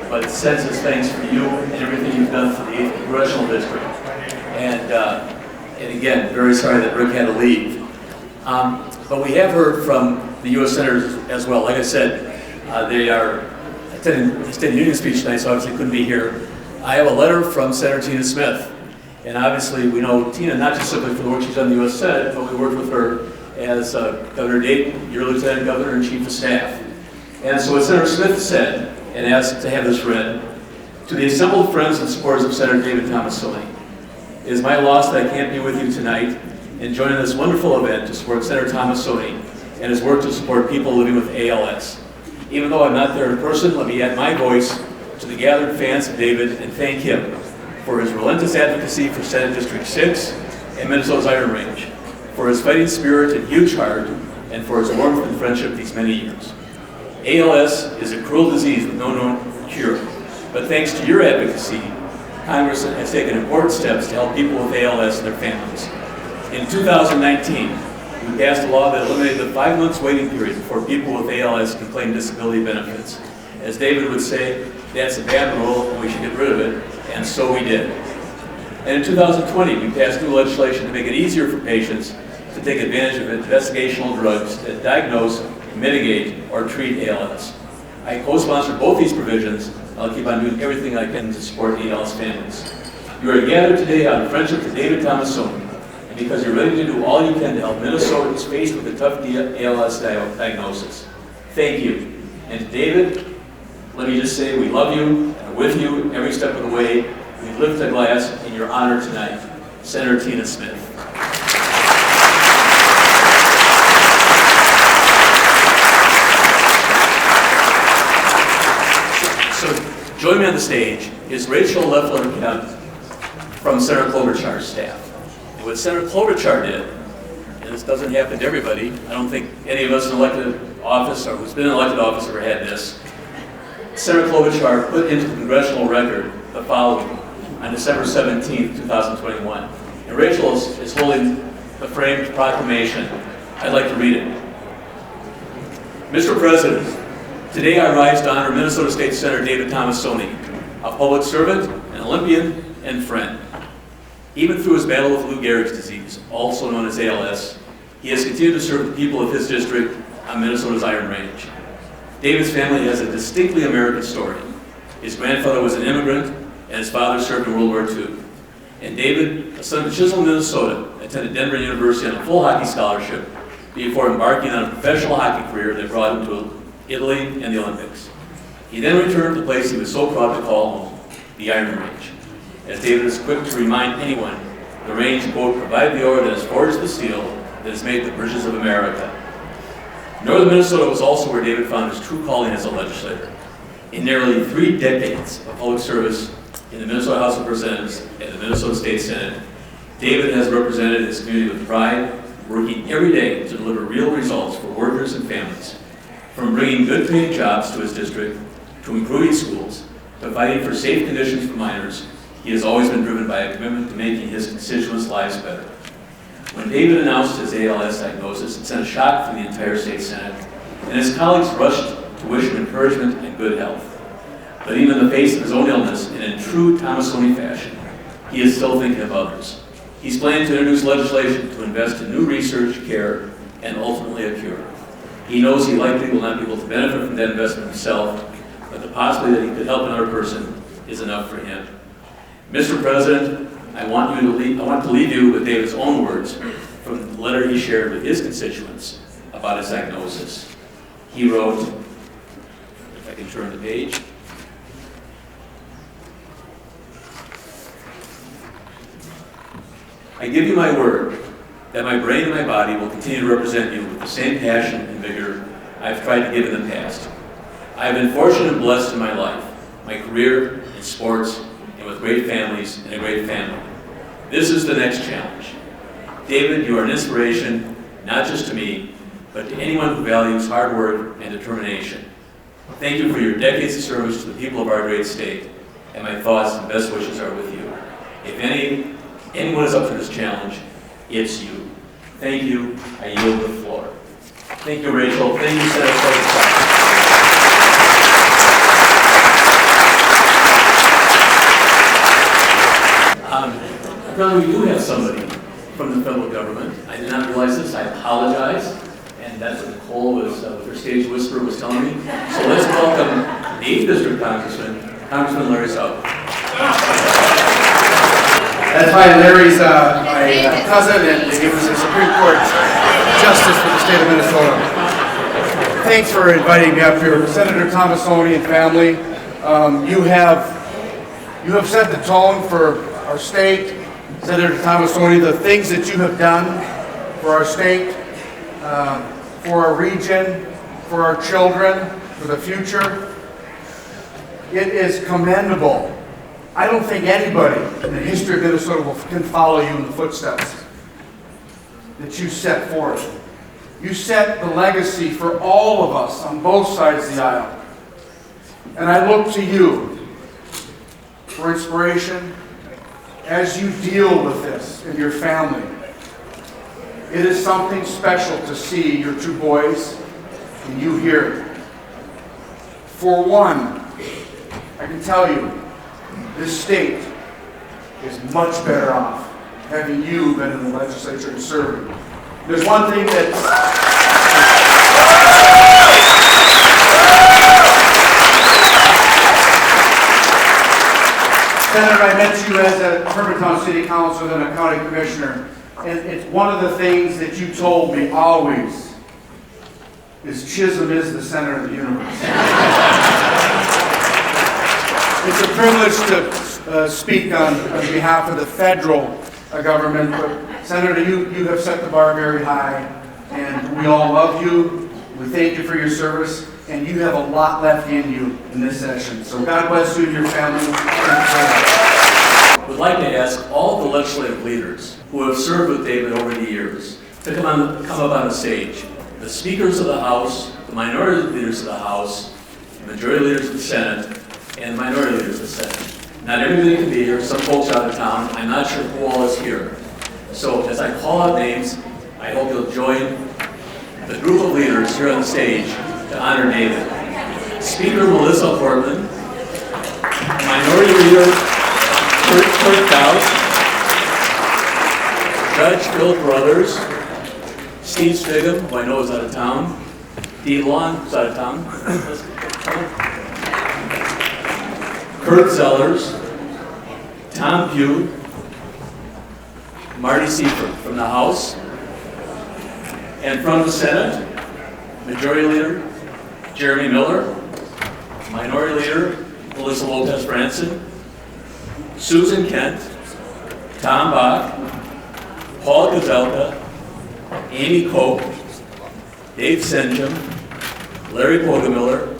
but sends his thanks for you and everything you've done for the 8th Congressional District. And again, very sorry that Rick had to leave. But we have heard from the U.S. Senators as well. Like I said, they are attending the State of the Union speech tonight, so obviously couldn't be here. I have a letter from Senator Tina Smith. And obviously we know Tina not just simply for the work she's done in the U.S. Senate, but we worked with her as Governor Dayton, your Lieutenant Governor and Chief of Staff. And so what Senator Smith said, and asked to have this read, to the assembled friends and supporters of Senator David Tomassoni, it is my loss that I can't be with you tonight and join in this wonderful event to support Senator Tomassoni and his work to support people living with ALS. Even though I'm not there in person, let me add my voice to the gathered fans of David and thank him for his relentless advocacy for Senate District 6 and Minnesota's Iron Range, for his fighting spirit and huge heart, and for his warmth and friendship these many years. ALS is a cruel disease with no known cure, but thanks to your advocacy, Congress has taken important steps to help people with ALS and their families. In 2019, we passed a law that eliminated the 5 months waiting period before people with ALS can claim disability benefits. As David would say, that's a bad rule and we should get rid of it, and so we did. And in 2020, we passed new legislation to make it easier for patients to take advantage of investigational drugs that diagnose, mitigate, or treat ALS. I co-sponsored both these provisions. I'll keep on doing everything I can to support ALS families. You are gathered today out of friendship to David Tomassoni, and because you're ready to do all you can to help Minnesotans faced with a tough ALS diagnosis. Thank you. And to David, let me just say we love you and are with you every step of the way. We lift a glass in your honor tonight. Senator Tina Smith. So joining me on the stage is Rachel Leffler-Kemp from Senator Klobuchar's staff. And what Senator Klobuchar did, and this doesn't happen to everybody, I don't think any of us in elected office or who's been in elected office ever had this. Senator Klobuchar put into the congressional record the following on December 17, 2021. And Rachel is holding the framed proclamation. I'd like to read it. Mr. President, today I rise to honor Minnesota State Senator David Tomassoni, a public servant, an Olympian, and friend. Even through his battle with Lou Gehrig's disease, also known as ALS, he has continued to serve the people of his district on Minnesota's Iron Range. David's family has a distinctly American story. His grandfather was an immigrant, and his father served in World War II. And David, a son of Chisholm, Minnesota, attended Denver University on a full hockey scholarship before embarking on a professional hockey career that brought him to Italy and the Olympics. He then returned to the place he was so proud to call home, the Iron Range. As David is quick to remind anyone, the range, quote, provided the ore that has forged the steel that has made the bridges of America. Northern Minnesota was also where David found his true calling as a legislator. In nearly 3 decades of public service in the Minnesota House of Representatives and the Minnesota State Senate, David has represented his community with pride, working every day to deliver real results for workers and families. From bringing good paying jobs to his district, to improving schools, to fighting for safe conditions for minors, he has always been driven by a commitment to making his constituents' lives better. When David announced his ALS diagnosis, it sent a shock through the entire state Senate, and his colleagues rushed to wish him encouragement and good health. But even in the face of his own illness, and in true Tomassoni fashion, he is still thinking of others. He's planning to introduce legislation to invest in new research, care, and ultimately a cure. He knows he likely will not be able to benefit from that investment himself, but the possibility that he could help another person is enough for him. Mr. President, I want to leave you with David's own words from the letter he shared with his constituents about his diagnosis. He wrote, if I can turn the page, I give you my word that my brain and my body will continue to represent you with the same passion and vigor I've tried to give in the past. I have been fortunate and blessed in my life, my career, in sports, and with great families and a great family. This is the next challenge. David, you are an inspiration, not just to me, but to anyone who values hard work and determination. Thank you for your decades of service to the people of our great state, and my thoughts and best wishes are with you. If anyone is up for this challenge, it's you. Thank you. I yield the floor. Thank you, Rachel. Thank you, Senator Klobuchar. Apparently we do have somebody from the federal government. I did not realize this. I apologize. And and that's what Nicole was, with her stage whisper was telling me. So let's welcome the 8th District Congressman Larry South. That's why Larry's my cousin, and he was a Supreme Court Justice for the state of Minnesota. Thanks for inviting me up here. Senator Tomassoni and family, you have set the tone for our state. Senator Tomassoni, the things that you have done for our state, for our region, for our children, for the future, it is commendable. I don't think anybody in the history of Minnesota can follow you in the footsteps that you set forth. You set the legacy for all of us on both sides of the aisle. And I look to you for inspiration as you deal with this in your family. It is something special to see your two boys and you here. For one, I can tell you, this state is much better off having you been in the legislature and serving. There's one thing that Senator, I met you as a Hermantown City Councilor and a County Commissioner, and it's one of the things that you told me always is Chisholm is the center of the universe. It's a privilege to speak on behalf of the federal government, but Senator, you have set the bar very high, and we all love you. We thank you for your service, and you have a lot left in you in this session. So God bless you and your family. Would like to ask all the legislative leaders who have served with David over the years to come up on the stage. The speakers of the House, the minority leaders of the House, the majority leaders of the Senate, and minority leaders of the Senate. Not everybody can be here, some folks out of town. I'm not sure who all is here. So as I call out names, I hope you'll join the group of leaders here on the stage to honor David. Speaker Melissa Portman, Minority Leader Kurt Dowd, Judge Phil Brothers, Steve Sviggum, who I know is out of town, Dee Long, who's out of town, Kurt Zellers, Tom Pugh, Marty Seifert from the House, and from the Senate, Majority Leader Jeremy Miller, Minority Leader Melissa Lopez Branson, Susan Kent, Tom Bach, Paul Gazelka, Amy Koch, Dave Senjum, Larry Pogemiller,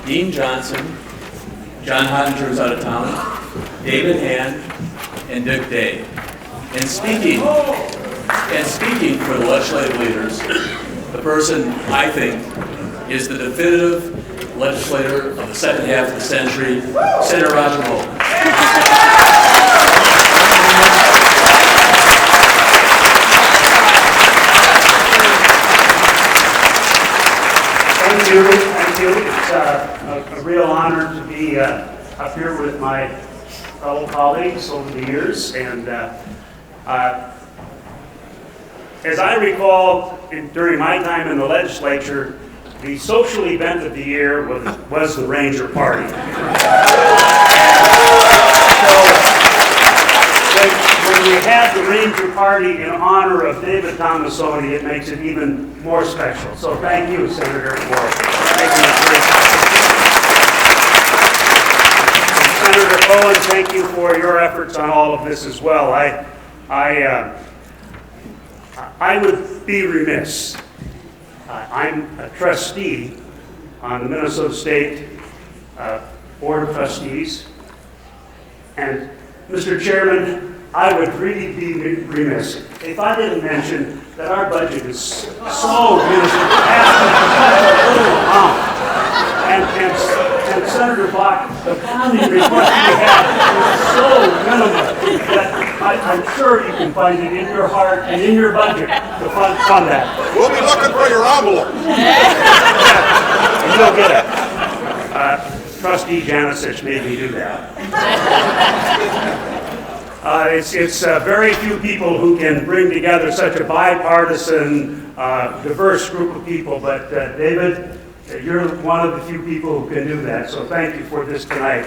Dean Johnson, John Hottinger is out of town, David Hand, and Dick Day. And speaking for the legislative leaders, the person I think is the definitive legislator of the second half of the century, Senator Roger Moe. Thank you. It's a real honor to be up here with my fellow colleagues over the years. And as I recall, during my time in the legislature, the social event of the year was the Ranger Party. When we have the Ranger Party in honor of David Tomassoni, it makes it even more special. So thank you, Senator, for making it great. And Senator Cohen, thank you for your efforts on all of this as well. I would be remiss. I'm a trustee on the Minnesota State Board of Trustees, and Mr. Chairman, I would really be remiss if I didn't mention that our budget is so minuscule, asking for such a little amount. And Senator Bach, the funding request we have is so minimal that I'm sure you can find it in your heart and in your budget to fund that. We'll be looking for your envelope. And you'll get it. Trustee Janicich made me do that. It's very few people who can bring together such a bipartisan, diverse group of people, but David, you're one of the few people who can do that, so thank you for this tonight.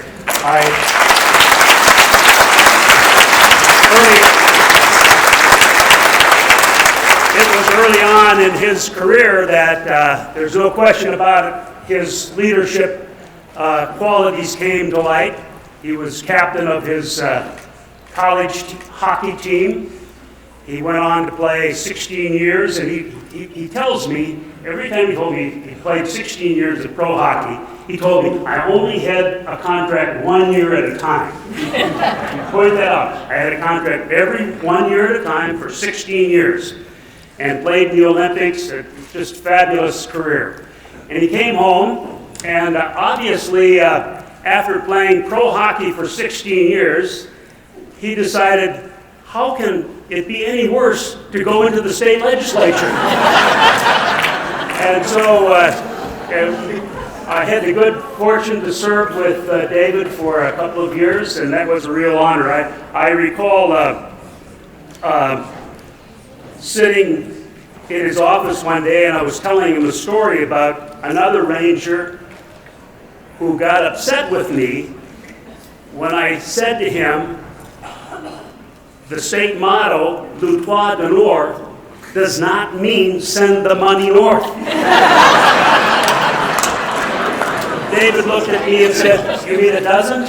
It was early on in his career that there's no question about it, his leadership qualities came to light. He was captain of his college hockey team. He went on to play 16 years, and he tells me, every time he told me he played 16 years of pro hockey, he told me, I only had a contract 1 year at a time. He pointed that out. I had a contract every 1 year at a time for 16 years, and played in the Olympics, just fabulous career. And he came home, and obviously, after playing pro hockey for 16 years, he decided, how can it be any worse to go into the state legislature? And so I had the good fortune to serve with David for a couple of years, and that was a real honor. I recall sitting in his office one day, and I was telling him a story about another ranger who got upset with me when I said to him, the state motto, "Le Toit de Nord," does not mean send the money north. David looked at me and said, you mean it doesn't?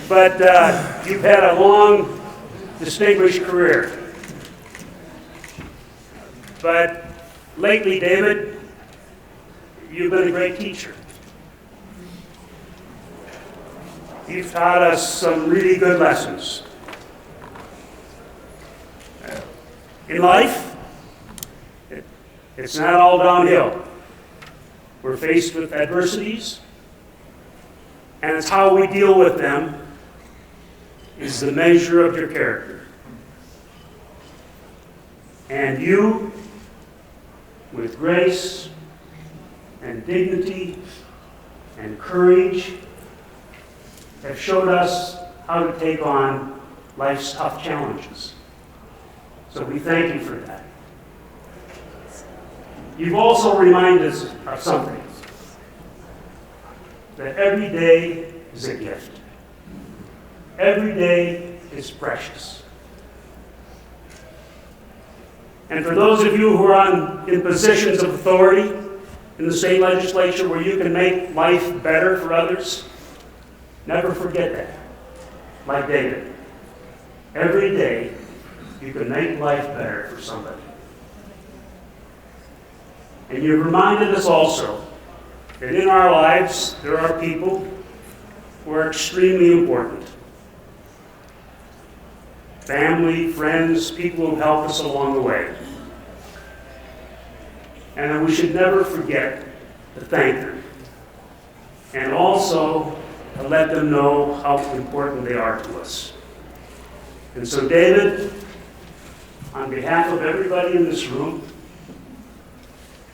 But you've had a long, distinguished career. But lately, David, you've been a great teacher. You've taught us some really good lessons. In life, it's not all downhill. We're faced with adversities, and it's how we deal with them is the measure of your character. And you, with grace and dignity and courage, have showed us how to take on life's tough challenges. So we thank you for that. You've also reminded us of something, that every day is a gift. Every day is precious. And for those of you who are in positions of authority in the state legislature where you can make life better for others, never forget that, like David. Every day, you can make life better for somebody. And you've reminded us also that in our lives, there are people who are extremely important. Family, friends, people who help us along the way. And that we should never forget to thank them. And also, to let them know how important they are to us. And so, David, on behalf of everybody in this room,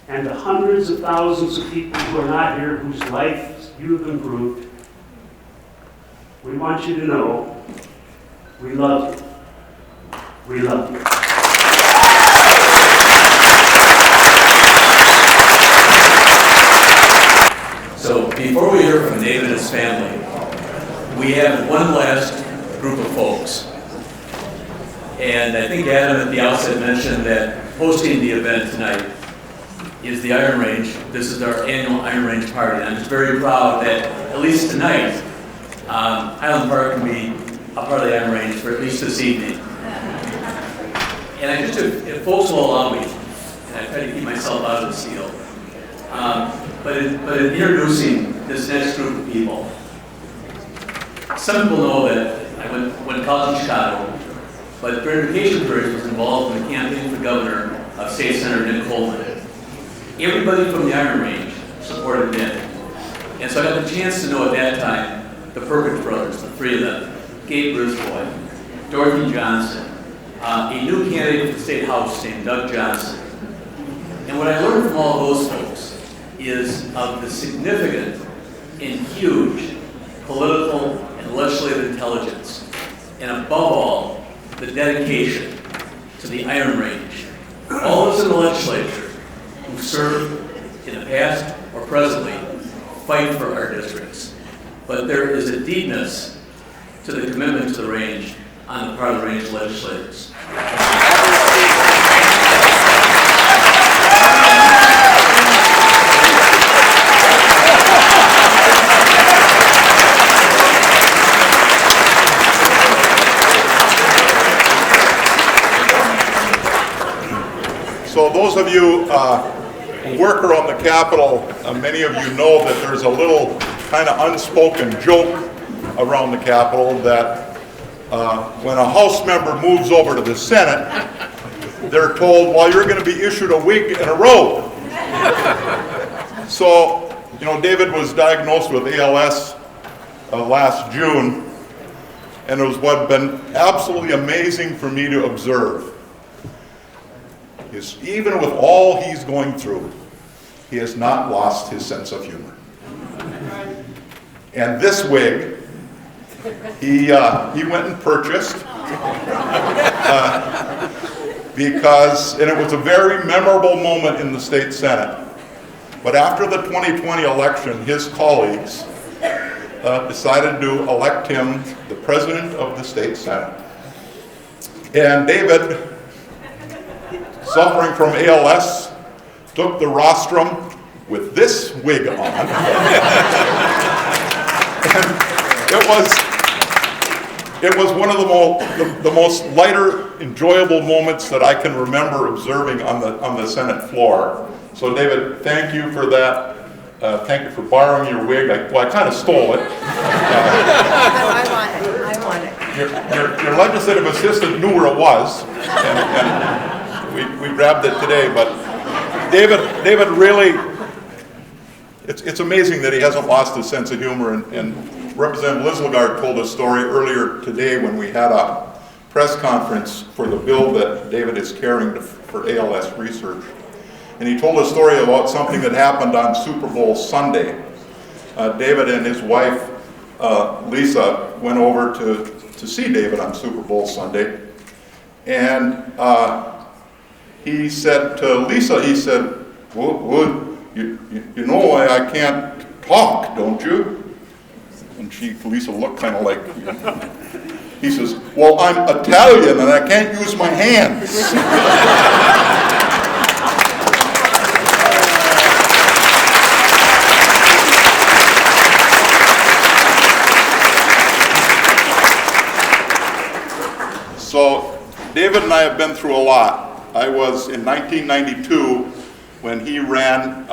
and the hundreds of thousands of people who are not here, whose lives you have improved, we want you to know we love you. We love you. So before we hear from David and his family, we have one last group of folks. And I think Adam at the outset mentioned that hosting the event tonight is the Iron Range. This is our annual Iron Range party. And I'm just very proud that at least tonight, Highland Park can be a part of the Iron Range for at least this evening. And I just, if folks will allow me, and I try to keep myself out of the seal, but in introducing this next group of people, some people know that I went to college in Chicago, but for education careers was involved in the campaign for governor of State Senator Nick Coleman. Everybody from the Iron Range supported Nick. And so I got the chance to know at that time the Perkins brothers, the three of them, Gabe Brisbois, Dorothy Johnson, a new candidate for the State House named Doug Johnson. And what I learned from all of those folks is of the significant and huge political above all, the dedication to the Iron Range. All of us in the legislature who serve in the past or presently fight for our districts. But there is a deepness to the commitment to the range on the part of the range legislators. So those of you who work around the Capitol, many of you know that there's a little kind of unspoken joke around the Capitol that when a House member moves over to the Senate, they're told, well, you're going to be issued a wig and a robe. So, you know, David was diagnosed with ALS last June, and it was what's been absolutely amazing for me to observe. Is even with all he's going through, he has not lost his sense of humor. And this wig, he went and purchased because, and it was a very memorable moment in the state Senate. But after the 2020 election, his colleagues decided to elect him the president of the state Senate. And David, suffering from ALS, took the rostrum with this wig on. And it was one of the most lighter, enjoyable moments that I can remember observing on the Senate floor. So David, thank you for that. Thank you for borrowing your wig. I kind of stole it. I want it. Your legislative assistant knew where it was, and we grabbed it today. But David really, it's amazing that he hasn't lost his sense of humor. And Representative Lizelgard told a story earlier today when we had a press conference for the bill that David is carrying for ALS research. And he told a story about something that happened on Super Bowl Sunday. David and his wife, Lisa, went over to see David on Super Bowl Sunday. And he said to Lisa, he said, well, you know why I can't talk, don't you? And Lisa looked kind of like, he says, well, I'm Italian and I can't use my hands. So David and I have been through a lot. I was in 1992 when he ran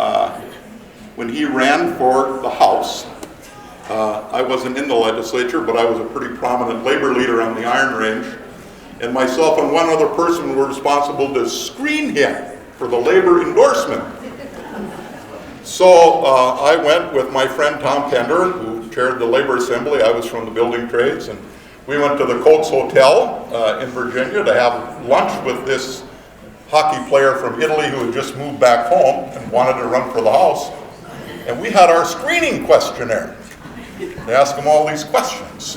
for the House. I wasn't in the legislature, but I was a pretty prominent labor leader on the Iron Range. And myself and one other person were responsible to screen him for the labor endorsement. So I went with my friend Tom Pender, who chaired the labor assembly. I was from the building trades, and we went to the Coates Hotel in Virginia to have lunch with this hockey player from Italy who had just moved back home and wanted to run for the House. And we had our screening questionnaire. They asked him all these questions.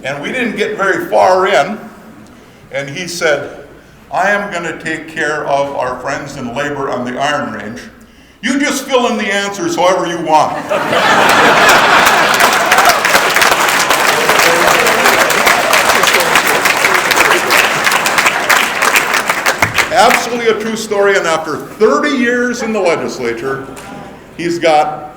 And we didn't get very far in, and he said, I am going to take care of our friends in labor on the Iron Range. You just fill in the answers however you want. Absolutely a true story, and after 30 years in the legislature, he's got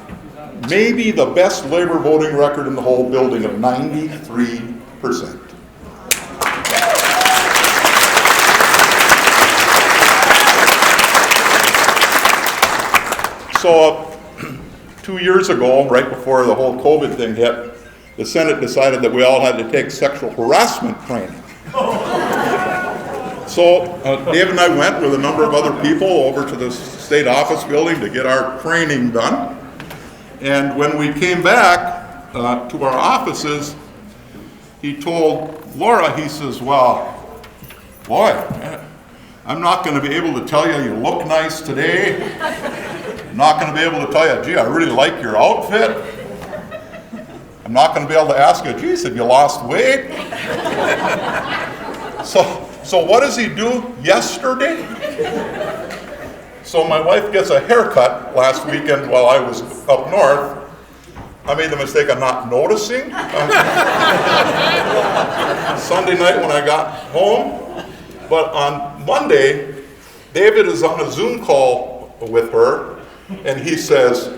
maybe the best labor voting record in the whole building of 93%. So 2 years ago, right before the whole COVID thing hit, the Senate decided that we all had to take sexual harassment training. So Dave and I went with a number of other people over to the state office building to get our training done. And when we came back to our offices, he told Laura, he says, well, boy, I'm not going to be able to tell you look nice today. I'm not going to be able to tell you, gee, I really like your outfit. I'm not going to be able to ask you, geez, have you lost weight? So what does he do yesterday? So my wife gets a haircut last weekend while I was up north. I made the mistake of not noticing. Sunday night when I got home. But on Monday, David is on a Zoom call with her, and he says,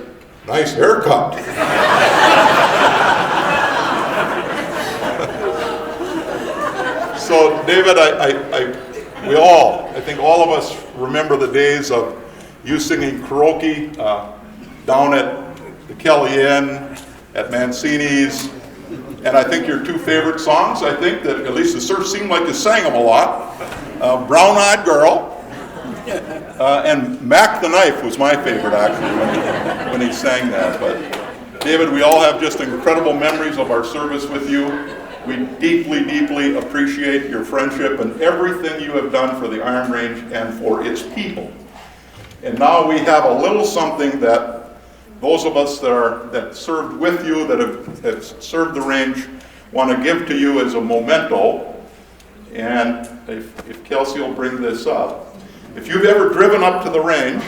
"Nice haircut." So David, I think all of us remember the days of you singing karaoke down at the Kelly Inn, at Mancini's, and I think your two favorite songs, I think that at least it sort of seemed like you sang them a lot, Brown Eyed Girl, and Mac the Knife was my favorite actually when he sang that. But David, we all have just incredible memories of our service with you. We deeply, deeply appreciate your friendship and everything you have done for the Iron Range and for its people. And now we have a little something that those of us that served with you, that have served the range, want to give to you as a memento. And if Kelsey will bring this up. If you've ever driven up to the range,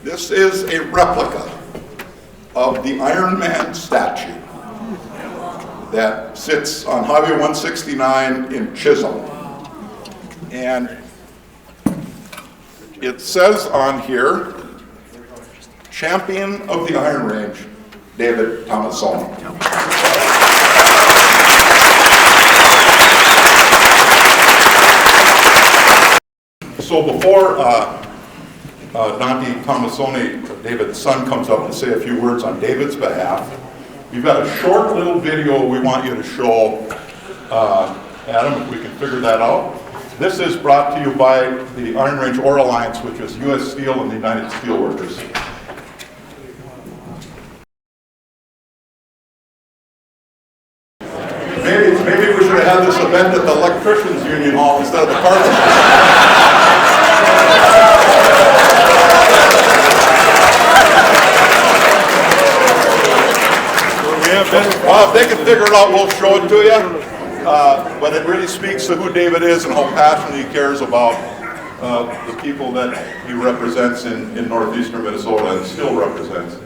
this is a replica of the Iron Man statue that sits on Highway 169 in Chisholm. And it says on here, Champion of the Iron Range, David Tomassoni. So before Dante Tomassoni, David's son, comes up to say a few words on David's behalf, we've got a short little video we want you to show. Adam, if we can figure that out. This is brought to you by the Iron Range Ore Alliance, which is U.S. Steel and the United Steelworkers. Maybe we should have had this event at the Electricians Union Hall instead of the Carpenters. Well, if they can figure it out, we'll show it to you. But it really speaks to who David is and how passionately he cares about the people that he represents in northeastern Minnesota and still represents.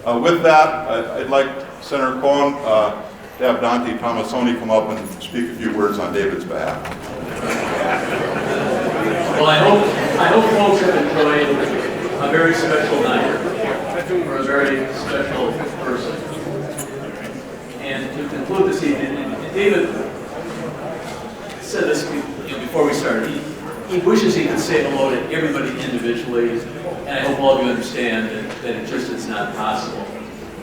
With that, I'd like Senator Cohen to have Dante Tomassoni come up and speak a few words on David's behalf. Well, I hope folks have enjoyed a very special night for a very special person. And to conclude this evening, and David said this before we started, he wishes he could say hello to everybody individually, and I hope all of you understand that it just is not possible,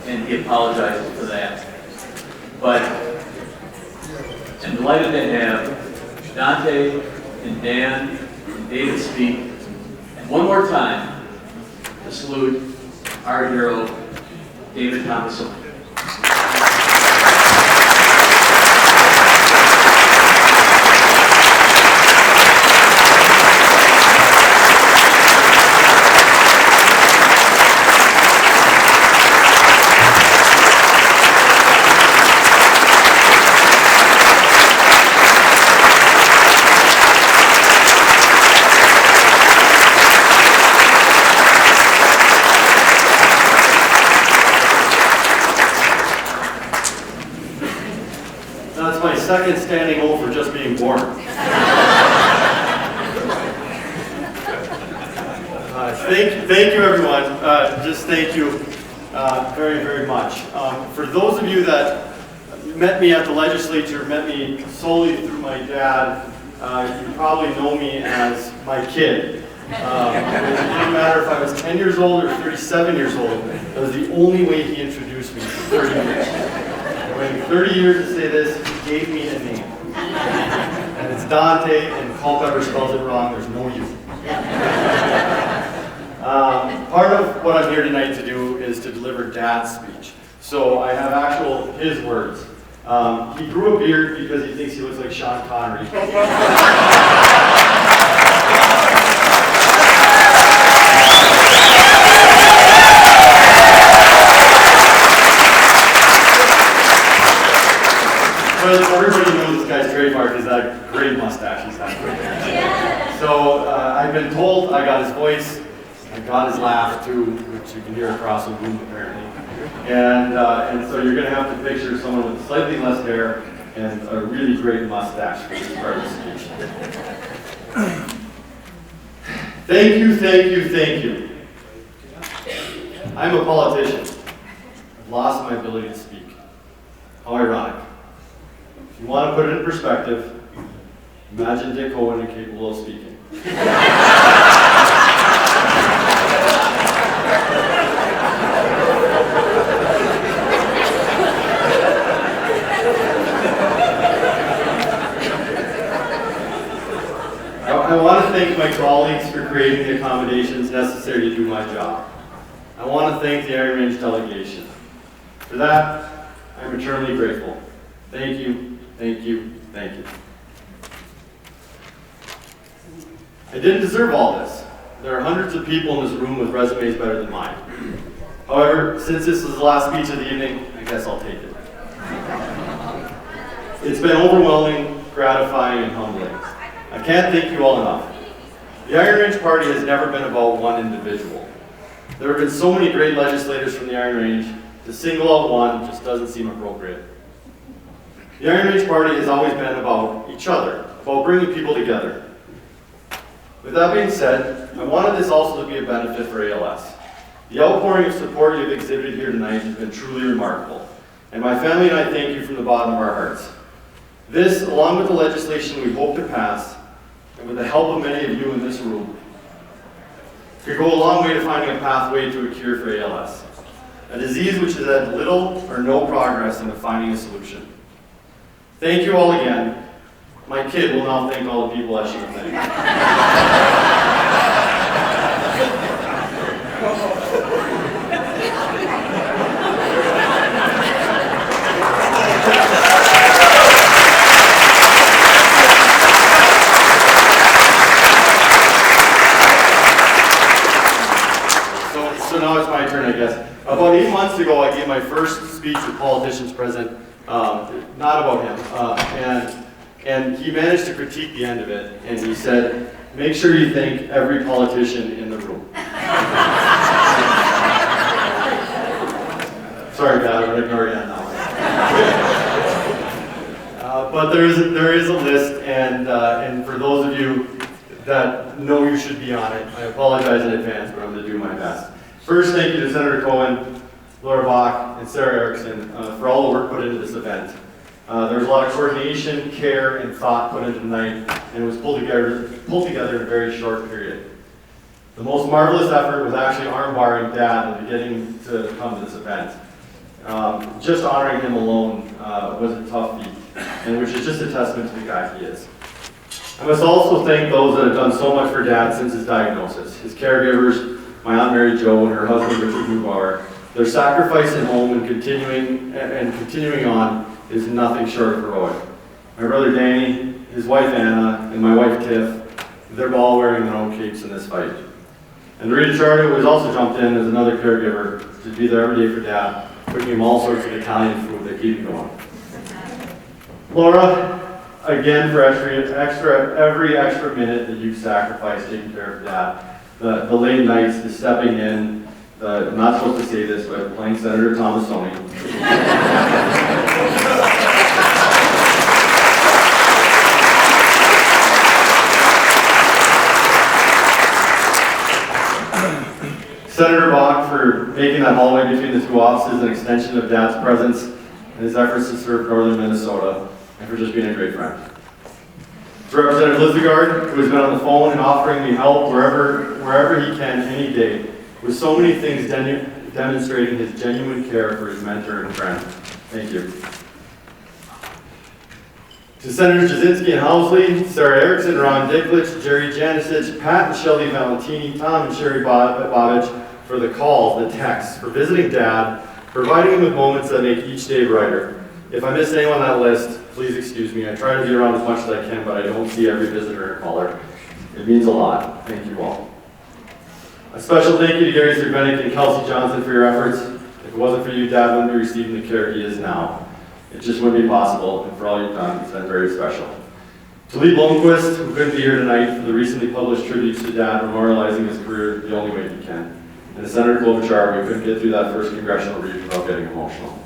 and he apologizes for that. But I'm delighted to have Dante and Dan and David speak, and one more time to salute our hero, David Thomason. Second standing O for just being born. Thank you everyone. Just thank you very, very much. For those of you that met me at the legislature, met me solely through my dad, you probably know me as my kid. It didn't matter if I was 10 years old or 37 years old. That was the only way he introduced me for 30 years. Waiting 30 years to say this, he gave me a name. And it's Dante, and Culpepper spells it wrong, there's no U. Part of what I'm here tonight to do is to deliver Dad's speech. So I have his words. He grew a beard because he thinks he looks like Sean Connery. voice. I got his laugh too, which you can hear across the room apparently. And so you're going to have to picture someone with slightly less hair and a really great mustache for this part of the speech. Thank you, thank you, thank you. I'm a politician. I've lost my ability to speak. How ironic. If you want to put it in perspective, imagine Dick Owen incapable of speaking. I want to thank my colleagues for creating the accommodations necessary to do my job. I want to thank the Iron Range delegation. For that, I'm eternally grateful. Thank you, thank you, thank you. I didn't deserve all this. There are hundreds of people in this room with resumes better than mine. However, since this is the last speech of the evening, I guess I'll take it. It's been overwhelming, gratifying, and humbling. I can't thank you all enough. The Iron Range Party has never been about one individual. There have been so many great legislators from the Iron Range, to single out one just doesn't seem appropriate. The Iron Range Party has always been about each other, about bringing people together. With that being said, I wanted this also to be a benefit for ALS. The outpouring of support you've exhibited here tonight has been truly remarkable, and my family and I thank you from the bottom of our hearts. This, along with the legislation we hope to pass, and with the help of many of you in this room, could go a long way to finding a pathway to a cure for ALS, a disease which has had little or no progress into finding a solution. Thank you all again. My kid will now thank all the people I should have thanked. So now it's my turn, I guess. About 8 months ago, I gave my first speech with politicians present, not about him, and he managed to critique the end of it, and he said, make sure you thank every politician in the room. Sorry, Dad, I'm going to ignore you on that one. But there is a list, and for those of you that know you should be on it, I apologize in advance, but I'm going to do my best. First, thank you to Senator Cohen, Laura Bach, and Sarah Erickson for all the work put into this event. There was a lot of coordination, care, and thought put into tonight, and it was pulled together in a very short period. The most marvelous effort was actually arm-barring Dad and getting to come to this event. Just honoring him alone was a tough feat, and which is just a testament to the guy he is. I must also thank those that have done so much for Dad since his diagnosis. His caregivers, my Aunt Mary Jo and her husband Richard Mubauer. Their sacrifice at home and continuing on is nothing short of heroic. My brother Danny, his wife Anna, and my wife Tiff, they're all wearing their own capes in this fight. And Rita Chardo has also jumped in as another caregiver to be there every day for Dad, cooking him all sorts of Italian food that keep him going. Laura, again for every extra minute that you've sacrificed taking care of Dad. The late nights, the stepping in, I'm not supposed to say this, but playing Senator Tomassoni. Senator Bach for making that hallway between the two offices an extension of Dad's presence and his efforts to serve northern Minnesota, and for just being a great friend. To Representative Lizagard, who has been on the phone and offering me help wherever he can any day, with so many things demonstrating his genuine care for his mentor and friend. Thank you. To Senators Jasinski and Housley, Sarah Erickson, Ron Dicklich, Jerry Janisich, Pat and Shelley Valentini, Tom and Sherry Bobbage for the calls, the texts, for visiting Dad, providing him with moments that make each day brighter. If I missed anyone on that list, please excuse me. I try to get around as much as I can, but I don't see every visitor and caller. It means a lot. Thank you all. A special thank you to Gary Zerbenik and Kelsey Johnson for your efforts. If it wasn't for you, Dad wouldn't be receiving the care he is now. It just wouldn't be possible, and for all you've done, it's been very special. To Lee Blomquist, who couldn't be here tonight, for the recently published tributes to Dad memorializing his career the only way he can. And to Senator Klobuchar, we couldn't get through that first congressional region without getting emotional.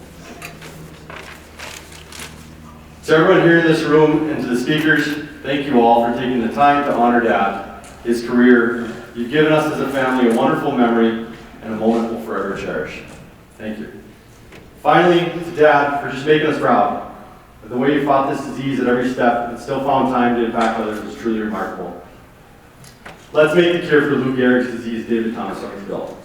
To everyone here in this room and to the speakers, thank you all for taking the time to honor Dad, his career. You've given us as a family a wonderful memory and a moment we'll forever cherish. Thank you. Finally, to Dad, for just making us proud. The way you fought this disease at every step and still found time to impact others is truly remarkable. Let's make the cure for Lou Gehrig's disease David Tomassoni's built.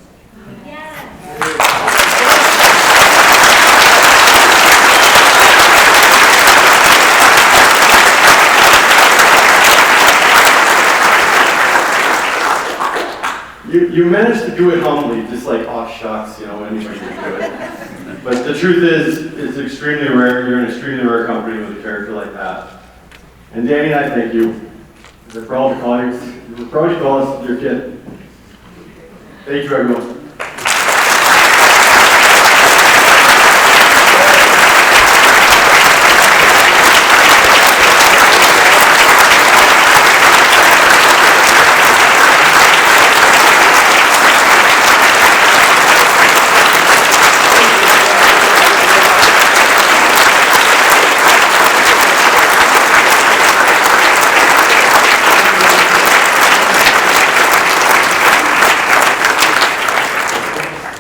You managed to do it humbly, just like, oh shucks, anybody can do it. But the truth is, it's extremely rare. You're an extremely rare company with a character like that. And Danny and I thank you. We're proud to call you. We're proud to call us your kid. Thank you, everyone.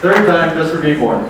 Third time, just for being born.